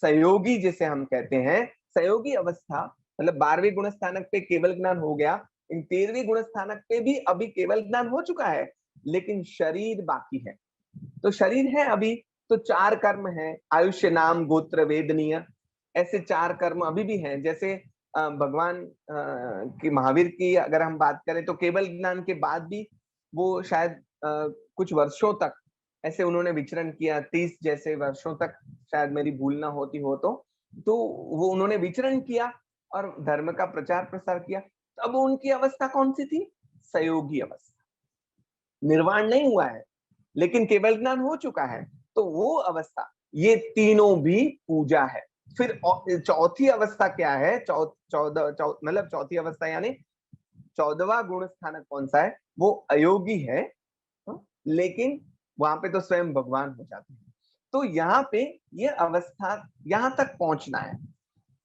सहयोगी, जिसे हम कहते हैं सहयोगी अवस्था, मतलब 12वें गुण स्थानक पे केवल ज्ञान हो गया, इन 13वें गुण स्थानक पे भी अभी केवल ज्ञान हो चुका है, लेकिन शरीर बाकी है। तो शरीर है अभी, तो 4 कर्म है, आयुष्य नाम गोत्र वेदनीय, ऐसे 4 कर्म अभी भी हैं। जैसे भगवान की महावीर की अगर हम बात करें तो केवल ज्ञान के बाद भी वो शायद कुछ वर्षों तक ऐसे उन्होंने विचरण किया, 30 जैसे वर्षों तक, शायद मेरी भूल ना होती हो तो वो उन्होंने विचरण किया और धर्म का प्रचार प्रसार किया। तब उनकी अवस्था कौन सी थी? सहयोगी अवस्था। निर्वाण नहीं हुआ है लेकिन केवल ज्ञान हो चुका है, तो वो अवस्था, ये तीनों भी पूजा है। फिर चौथी अवस्था क्या है? मतलब चौथी अवस्था यानी 14वां गुण स्थानक कौन सा है? वो अयोगी है, लेकिन वहां पे तो स्वयं भगवान हो जाते हैं। तो यहाँ पे ये अवस्था, यहां तक पहुंचना है,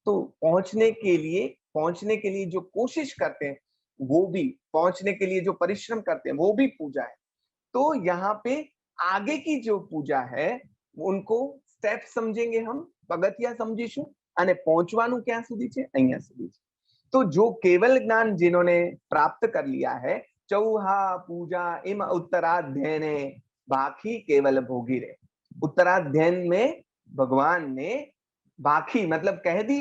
तो पहुंचने के लिए जो कोशिश करते हैं वो भी, पहुंचने के लिए जो परिश्रम करते हैं वो भी पूजा है। तो यहाँ पे आगे की जो पूजा है उनको स्टेप समझेंगे हम, पगथिया समझीशु અને પહોંચવાનું ક્યાં સુધી છે? અહીંયા સુધી છે। तो जो केवल ज्ञान जिन्होंने प्राप्त कर लिया है, चौहा पूजा इम उत्तराध्ययन बाकी केवल भोगी रे। उत्तराध्ययन में भगवान ने बाकी मतलब कह दी,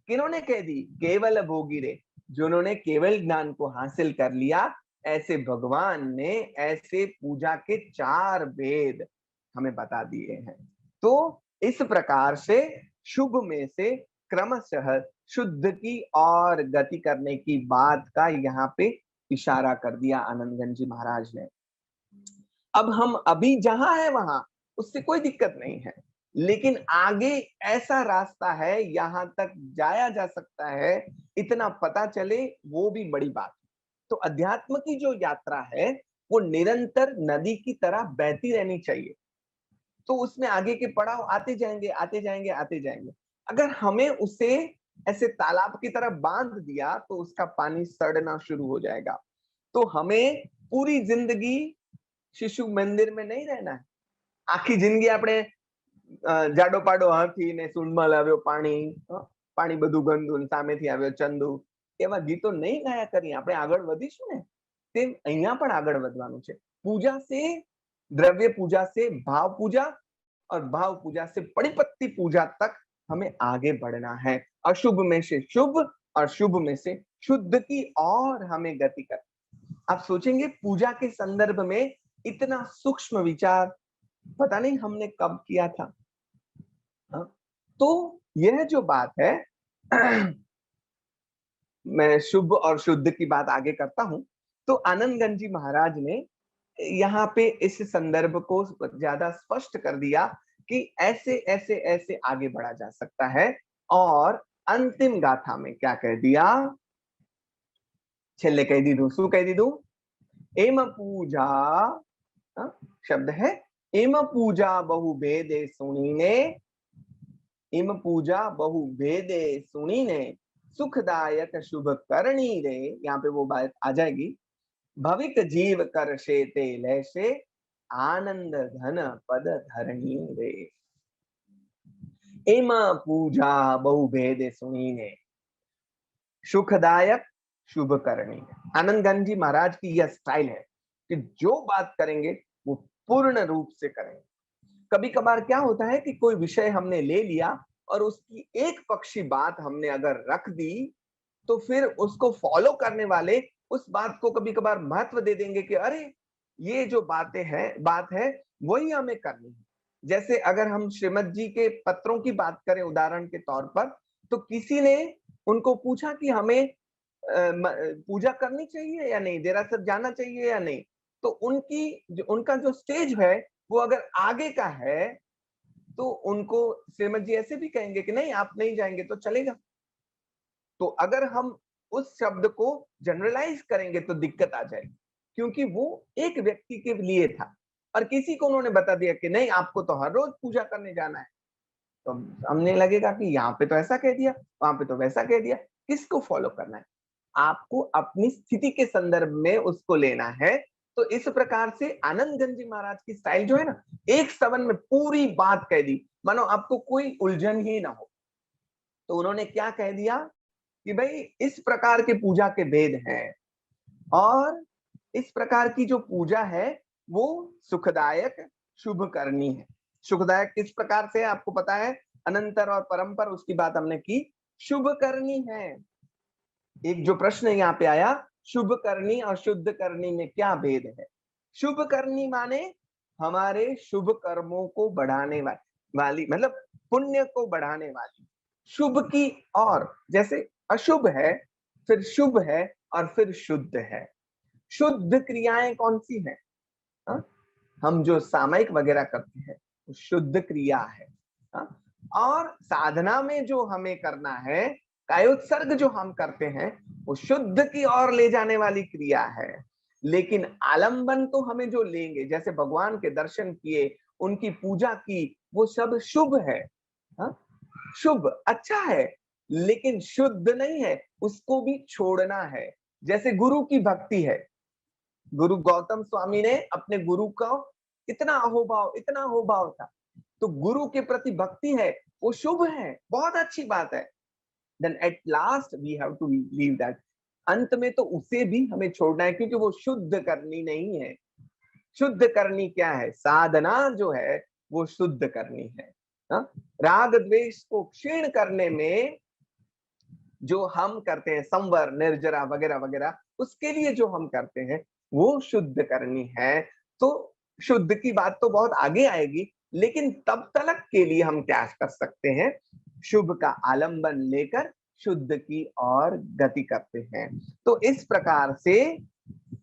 किन्होंने कह दी? केवल भोगी रे, जिन्होंने केवल ज्ञान को हासिल कर लिया, ऐसे भगवान ने ऐसे पूजा के 4 भेद हमें बता दिए हैं। तो इस प्रकार से शुभ में से क्रमशः शुद्ध की और गति करने की बात का यहाँ पे इशारा कर दिया आनंदगंज जी महाराज ने। अब हम अभी जहां है वहां उससे कोई दिक्कत नहीं है, लेकिन आगे ऐसा रास्ता है, यहां तक जाया जा सकता है, इतना पता चले, वो भी बड़ी बात। तो अध्यात्म की जो यात्रा है वो निरंतर नदी की तरह बहती रहनी चाहिए। तो उसमें आगे के पड़ाव आते जाएंगे, आते जाएंगे, आते जाएंगे। अगर हमें उसे ऐसे तालाब की तरह बांध दिया तो उसका पानी सड़ना शुरू हो जाएगा। तो हमें पूरी जिंदगी शिशु मंदिर में नहीं रहना है। आखी जिंदगी આપણે જાડો પાડો હાથી ને સુનમાં લાવ્યો પાણી, પાણી બધું ગંદુ ને સામેથી આવ્યો ચંદુ, એવા ગીતો નહીં ગાયા કરીએ, આપણે આગળ વધીશું ને તેમ અહીંયા પણ આગળ વધવાનું છે। પૂજા से, द्रव्य पूजा से भाव पूजा, और भाव पूजा से परिपत्ति पूजा तक हमें आगे बढ़ना है। अशुभ में से शुभ और शुभ में से शुद्ध की और हमें गति कर। आप सोचेंगे पूजा के संदर्भ में इतना सूक्ष्म विचार पता नहीं हमने कब किया था। तो यह जो बात है मैं शुभ और शुद्ध की बात आगे करता हूं। तो आनंदगंज जी महाराज ने यहाँ पे इस संदर्भ को ज्यादा स्पष्ट कर दिया कि ऐसे ऐसे ऐसे आगे बढ़ा जा सकता है। और अंतिम गाथा में क्या कह दिया? छेल्ले कह दीधु, शू कह दीधु? एम पूजा, शब्द है एम पूजा बहु भेदे सुनीने, इम पूजा बहु भेदे सुनीने सुखदायक शुभ करणी रे। यहाँ पे वो बात आ जाएगी, भविक जीव कर से ते लैसे आनंद धन पद धरणी रे। एम पूजा बहु भेदे सुनीने, सुखदायक शुभ करणी। आनंदगंज जी महाराज की यह स्टाइल है कि जो बात करेंगे वो पूर्ण रूप से करेंगे। कभी कभार क्या होता है कि कोई विषय हमने ले लिया और उसकी एक पक्षी बात हमने अगर रख दी, तो फिर उसको फॉलो करने वाले उस बात को कभी कभार महत्व दे देंगे कि अरे ये जो बात है वही हमें करनी है। जैसे अगर हम श्रीमद जी के पत्रों की बात करें उदाहरण के तौर पर, तो किसी ने उनको पूछा कि हमें पूजा करनी चाहिए या नहीं, देरासर जाना चाहिए या नहीं। तो उनका जो स्टेज है वो अगर आगे का है तो उनको श्रीमद जी ऐसे भी कहेंगे कि नहीं आप नहीं जाएंगे तो चलेगा। तो अगर हम उस शब्द को जनरलाइज करेंगे तो दिक्कत आ जाएगी, क्योंकि वो एक व्यक्ति के लिए था और किसी को उन्होंने बता दिया कि नहीं आपको तो हर रोज पूजा करने जाना है, तो हमने लगेगा कि यहाँ पे तो ऐसा कह दिया, वहां पे तो वैसा कह दिया, किसको फॉलो करना है? आपको अपनी स्थिति के संदर्भ में उसको लेना है। तो इस प्रकार से आनंदगंज जी महाराज की स्टाइल जो है ना, एक स्तवन में पूरी बात कह दी, मानो आपको कोई उलझन ही ना हो। तो उन्होंने क्या कह दिया कि भाई इस प्रकार के पूजा के भेद हैं, और इस प्रकार की जो पूजा है वो सुखदायक शुभ करनी है। सुखदायक किस प्रकार से है आपको पता है, अनंतर और परंपर, उसकी बात हमने की। शुभ करनी है, एक जो प्रश्न यहाँ पे आया, शुभ करनी और शुद्ध करनी में क्या भेद है। शुभ करनी माने हमारे शुभ कर्मों को बढ़ाने वाली, मतलब पुण्य को बढ़ाने वाली। शुभ की और, जैसे अशुभ है, फिर शुभ है, और फिर शुद्ध है। शुद्ध क्रियाएं कौन सी हैं? हा? हम जो सामयिक वगैरह करते हैं वो शुद्ध क्रिया है। हा? और साधना में जो हमें करना है, कायोत्सर्ग जो हम करते हैं, वो शुद्ध की ओर ले जाने वाली क्रिया है। लेकिन आलंबन तो हमें जो लेंगे, जैसे भगवान के दर्शन किए, उनकी पूजा की, वो सब शुभ है। हा? शुभ अच्छा है, लेकिन शुद्ध नहीं है, उसको भी छोड़ना है। जैसे गुरु की भक्ति है, गुरु गौतम स्वामी ने अपने गुरु का इतना अहोभाव था, तो गुरु के प्रति भक्ति है, वो शुभ है, बहुत अच्छी बात है। Then at last we have to leave that, अंत में तो उसे भी हमें छोड़ना है, क्योंकि वो शुद्ध करनी नहीं है। शुद्ध करनी क्या है? साधना जो है वो शुद्ध करनी है। हा? राग द्वेष को क्षीण करने में जो हम करते हैं, संवर निर्जरा वगैरह वगैरह, उसके लिए जो हम करते हैं वो शुद्ध करनी है। तो शुद्ध की बात तो बहुत आगे आएगी, लेकिन तब तक के लिए हम क्या कर सकते हैं? शुभ का आलंबन लेकर शुद्ध की ओर गति करते हैं। तो इस प्रकार से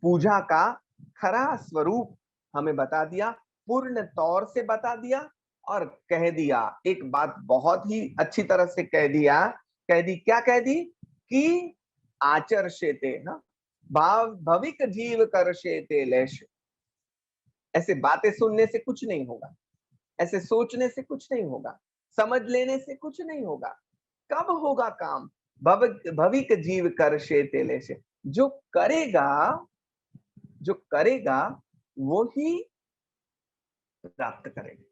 पूजा का खरा स्वरूप हमें बता दिया, पूर्ण तौर से बता दिया, और कह दिया एक बात बहुत ही अच्छी तरह से कह दिया। कह दी, क्या कह दी? कि आचर्षेते ना भाव भविक जीव करशेते लेश। ऐसे बातें सुनने से कुछ नहीं होगा, ऐसे सोचने से कुछ नहीं होगा, समझ लेने से कुछ नहीं होगा। कब होगा काम? भविक जीव करशेते लेश। जो करेगा, जो करेगा वो ही प्राप्त करेगा।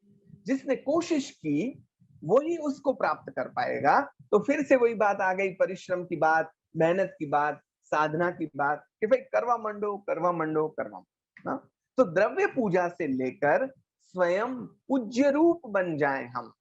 जिसने कोशिश की वही उसको प्राप्त कर पाएगा। तो फिर से वही बात आ गई, परिश्रम की बात, मेहनत की बात, साधना की बात, कि भाई करवा मंडो करवा मंडो करवा मंडो। तो द्रव्य पूजा से लेकर स्वयं पूज्य रूप बन जाए हम।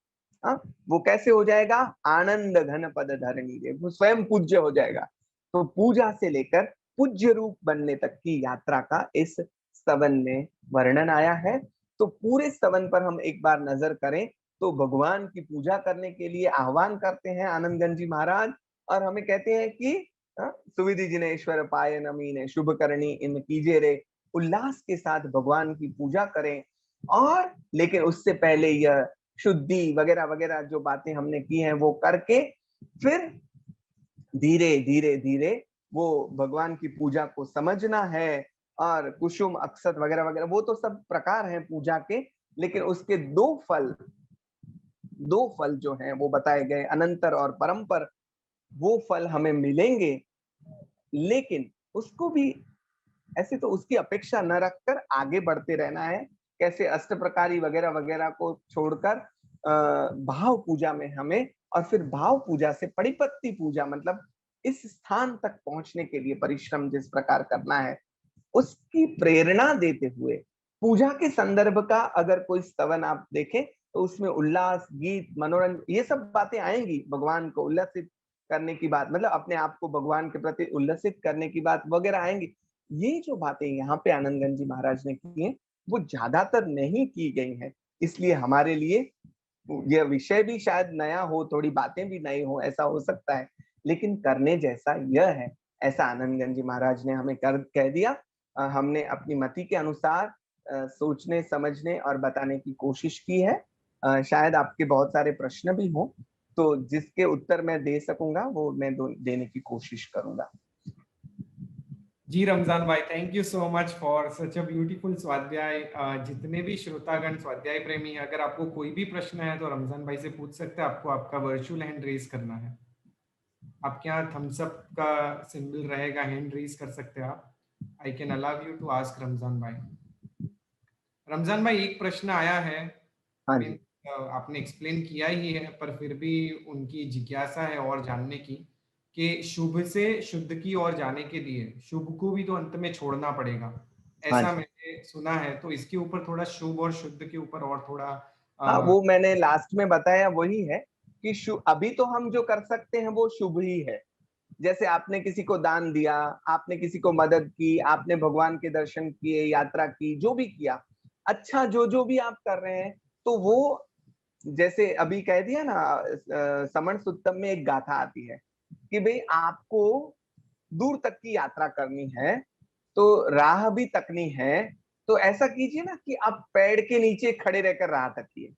वो कैसे हो जाएगा? आनंद घन पद धरणी रे, वो स्वयं पूज्य हो जाएगा। तो पूजा से लेकर पूज्य रूप बनने तक की यात्रा का इस स्तवन में वर्णन आया है। तो पूरे स्तवन पर हम एक बार नजर करें तो भगवान की पूजा करने के लिए आह्वान करते हैं आनंदगंज जी महाराज, और हमें कहते हैं कि सुविधि जिनेश्वर पाय नमीने शुभ करणी इन कीजे रे। उल्लास के साथ भगवान की पूजा करें, और लेकिन उससे पहले यह शुद्धि वगैरह वगैरह जो बातें हमने की हैं वो करके फिर धीरे धीरे धीरे वो भगवान की पूजा को समझना है। और कुसुम अक्षत वगैरह वगैरह वो तो सब प्रकार हैं पूजा के, लेकिन उसके दो फल जो हैं वो बताए गए, अनंतर और परंपर। वो फल हमें मिलेंगे, लेकिन उसको भी ऐसे तो उसकी अपेक्षा न रखकर आगे बढ़ते रहना है। कैसे? अष्ट प्रकारी वगैरह वगैरह को छोड़कर भाव पूजा में हमें, और फिर भाव पूजा से परिपत्ति पूजा, मतलब इस स्थान तक पहुंचने के लिए परिश्रम जिस प्रकार करना है, उसकी प्रेरणा देते हुए पूजा के संदर्भ का अगर कोई स्तवन आप देखें तो उसमें उल्लास, गीत, मनोरंजन, ये सब बातें आएंगी। भगवान को उल्लासित करने की बात, मतलब अपने आप को भगवान के प्रति उल्लसित करने की बात वगैरह आएंगी। ये जो बातें यहाँ पे आनंदगंज जी महाराज ने की हैं वो ज्यादातर नहीं की गई हैं, इसलिए हमारे लिए यह विषय भी शायद नया हो, थोड़ी बातें भी नई हो, ऐसा हो सकता है, लेकिन करने जैसा यह है। ऐसा आनंदगंज जी महाराज ने हमें कह दिया। हमने अपनी मति के अनुसार सोचने, समझने और बताने की कोशिश की है। शायद आपके बहुत सारे प्रश्न भी हों, तो जिसके उत्तर मैं दे सकूंगा वो मैं देने की कोशिश करूंगा। जी रमजान भाई, thank you so much for such a beautiful स्वाध्याय। जितने भी श्रोतागण स्वाध्याय प्रेमी, अगर आपको कोई भी प्रश्न है तो रमजान भाई से पूछ सकते हैं। आपको आपका वर्चुअल हैंड रेज करना है, आपके यहाँ थम्स अप का सिंबल रहेगा, हैंड रेज कर सकते हैं आप। I can allow you to ask Ramzan भाई। रमजान भाई, एक प्रश्न आया है। हाँ मीन जी। आपने एक्सप्लेन किया ही है, पर फिर भी उनकी जिज्ञासा है और जानने की कि शुभ से शुद्ध की ओर जाने के लिए शुभ को भी तो अंत में छोड़ना पड़ेगा, हाँ ऐसा जी। मैंने सुना है। तो इसके ऊपर थोड़ा शुभ और शुद्ध के ऊपर और थोड़ा हाँ, वो मैंने लास्ट में बताया वही है कि शुभ अभी तो हम जो कर सकते हैं वो शुभ ही है। जैसे आपने किसी को दान दिया, आपने किसी को मदद की, आपने भगवान के दर्शन किए, यात्रा की, जो भी किया, अच्छा जो जो भी आप कर रहे हैं, तो वो जैसे अभी कह दिया ना, समण सुत्तम में एक गाथा आती है कि भाई आपको दूर तक की यात्रा करनी है, तो राह भी तकनी है, तो ऐसा कीजिए ना कि आप पेड़ के नीचे खड़े रहकर राह तकिए।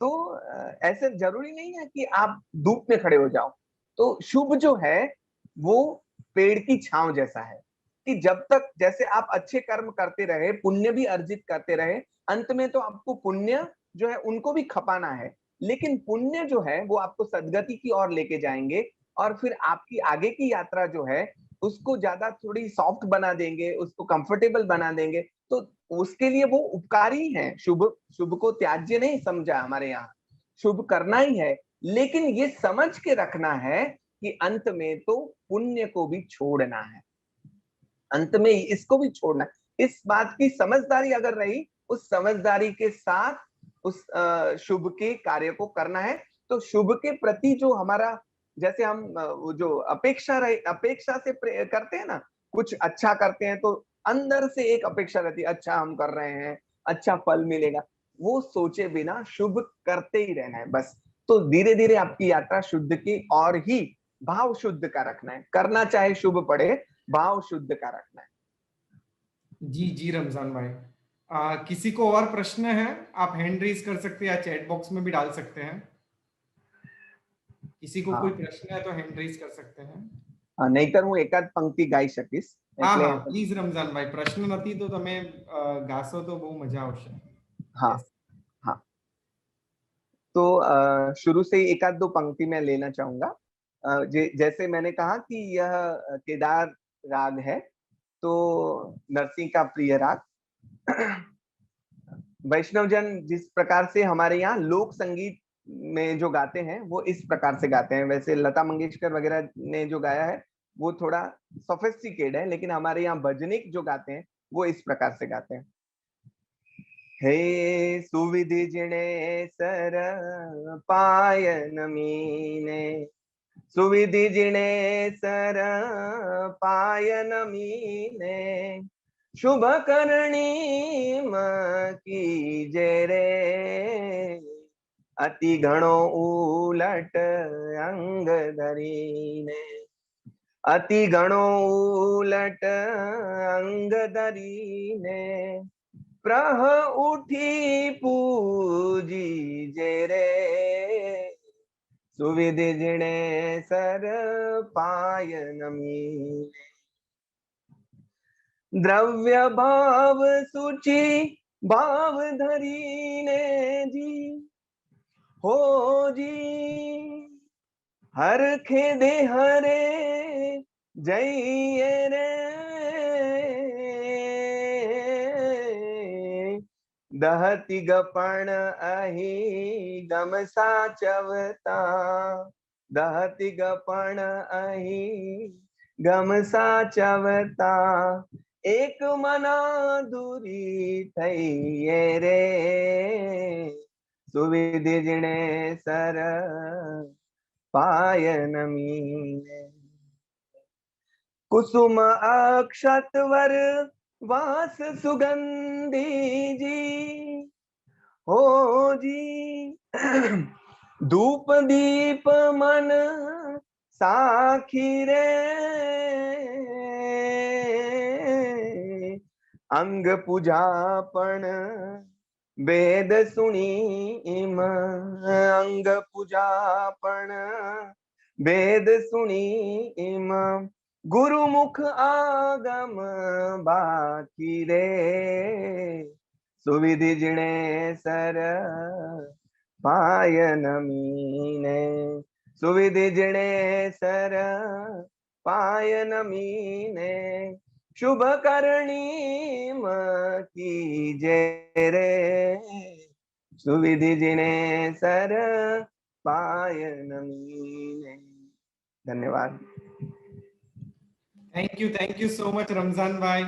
तो ऐसे जरूरी नहीं है कि आप धूप में खड़े हो जाओ। तो शुभ जो है वो पेड़ की छांव जैसा है कि जब तक जैसे आप अच्छे कर्म करते रहे, पुण्य भी अर्जित करते रहे, अंत में तो आपको पुण्य जो है उनको भी खपाना है, लेकिन पुण्य जो है वो आपको सदगति की ओर लेके जाएंगे, और फिर आपकी आगे की यात्रा जो है उसको ज्यादा थोड़ी सॉफ्ट बना देंगे, उसको कंफर्टेबल बना देंगे। तो उसके लिए वो उपकारी है। शुभ शुभ को त्याज्य नहीं समझा हमारे यहाँ, शुभ करना ही है, लेकिन ये समझ के रखना है कि अंत में तो पुण्य को भी छोड़ना है, अंत में इसको भी छोड़ना है। इस बात की समझदारी अगर रही, उस समझदारी के साथ उस शुभ के कार्य को करना है। तो शुभ के प्रति जो हमारा, जैसे हम वो जो अपेक्षा रहे, अपेक्षा से करते हैं ना, कुछ अच्छा करते हैं तो अंदर से एक अपेक्षा रहती है, अच्छा हम कर रहे हैं, अच्छा फल मिलेगा। वो सोचे बिना शुभ करते ही रहना है बस। तो धीरे धीरे आपकी यात्रा शुद्ध की और ही, भाव शुद्ध का रखना है, करना चाहे शुभ पड़े, भाव शुद्ध का रखना है। जी जी रमजान भाई। किसी को और प्रश्न है? आप हैंड रेज कर सकते हैं या चैट बॉक्स में भी डाल सकते हैं। किसी को कोई हाँ, प्रश्न है तो हैंड रेज कर सकते हैं। નહીતર હું એકાદ પંક્તિ ગાઈ શકીશ હા એટલે હા પ્લીઝ રમજાન ભાઈ, પ્રશ્ન નથી તો તમે ગાશો તો બહુ મજા આવશે। हाँ। યસ। हाँ, तो शुरू से ही एक आध दो पंक्ति मैं लेना चाहूंगा। जैसे मैंने कहा कि यह केदार राग है, तो नरसिंह का प्रिय राग। वैष्णव जन जिस प्रकार से हमारे यहाँ लोक संगीत में जो गाते हैं वो इस प्रकार से गाते हैं। वैसे लता मंगेशकर वगैरह ने जो गाया है वो थोड़ा सोफिस्टिकेट है, लेकिन हमारे यहाँ भजनिक जो गाते हैं वो इस प्रकार से गाते हैं। हे सुविधि जिणे सर पायन मीने, सुविधि जिणे सर पायन मीने, शुभ करणी की जय रे, अति घणो उलट अंग धरीने, अति घणो उलट अंग धरीने, प्रह उठी पूजी जे रे, सुविधि जिणे सर पायन मीने, द्रव्य भाव सूची भाव धरीने जी, हो जी हर खेदे हरे जइए रे, दहति गपण अहि गम साचवता, दहति गपण अहि गम साचवता, एक मना दूरी थईए रे, सुविधि जिणे सर पायन मीने, कुसुम अक्षत वर वास सुगंधी जी, हो जी धूप दीप मन साखी रे, अंग पूजापण वेद सुनी इम, अंग पूजापण वेद सुनी इम, गुरुमुख आगम बाकी रे, सुविधि जिणे सर पायन मीने, सुविधि जिणे सर पायन मीने, शुभ करणी की जय रे, सुविधि जिने सर पाय नमीने। धन्यवाद। Thank you so much Ramzan भाई।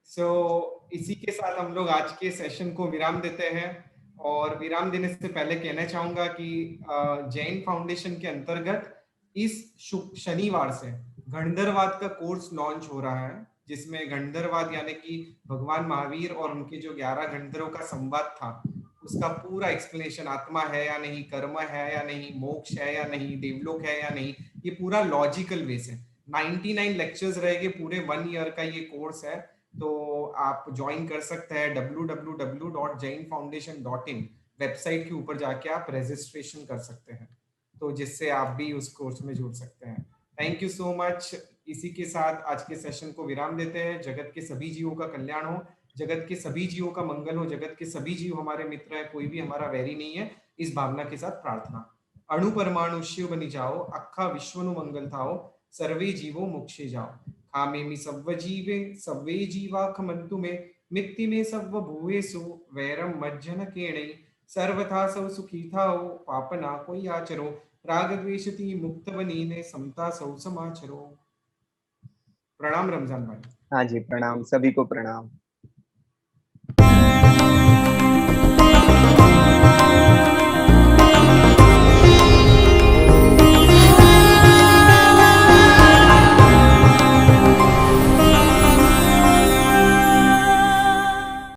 सो इसी के साथ हम लोग आज के सेशन को विराम देते हैं। और विराम देने से पहले कहना चाहूंगा कि जैन फाउंडेशन के अंतर्गत इस शनिवार से गंधर्वाद का कोर्स लॉन्च हो रहा है, जिसमें गंधर्वाद यानी कि भगवान महावीर और उनके जो 11 गंधर्वों का संवाद था, उसका पूरा एक्सप्लेनेशन, आत्मा है या नहीं, कर्म है या नहीं, मोक्ष है या नहीं, देवलोक है या नहीं, ये पूरा लॉजिकल वे से 99 लेक्चर्स रहेंगे। पूरे 1 ईयर का ये कोर्स है। तो आप ज्वाइन कर सकते हैं www.jainfoundation.in वेबसाइट के ऊपर जाके आप रजिस्ट्रेशन कर सकते हैं, तो जिससे आप भी उस कोर्स में जुड़ सकते हैं। Thank you so much. इसी के साथ आज के सेशन को विराम देते हैं। जगत के सभी जीवों का कल्याण हो, जगत के सभी जीवों का मंगल हो, जगत के सभी जीव हमारे मित्र है, कोई भी हमारा वैरी नहीं है, इस भावना के साथ प्रार्थना। अणु परमाणु शिव बनी जाओ, अखा विश्वनु मंगल थाओ, सर्वे जीवो मोक्षे जाओ। खामेमि सव्व जीवे सव्वे जीवा खमन्तु मे, मित्ति में सव्व भूवेषु वैरम मज्जन केणै। सर्वथा सौ सुखी थाओ, पाप ना कोई आचरो, राग द्वेषति मुक्त बनीने, समता सौ समाचरो। प्रणाम रमजान भाई। हाँ जी, प्रणाम, सभी को प्रणाम।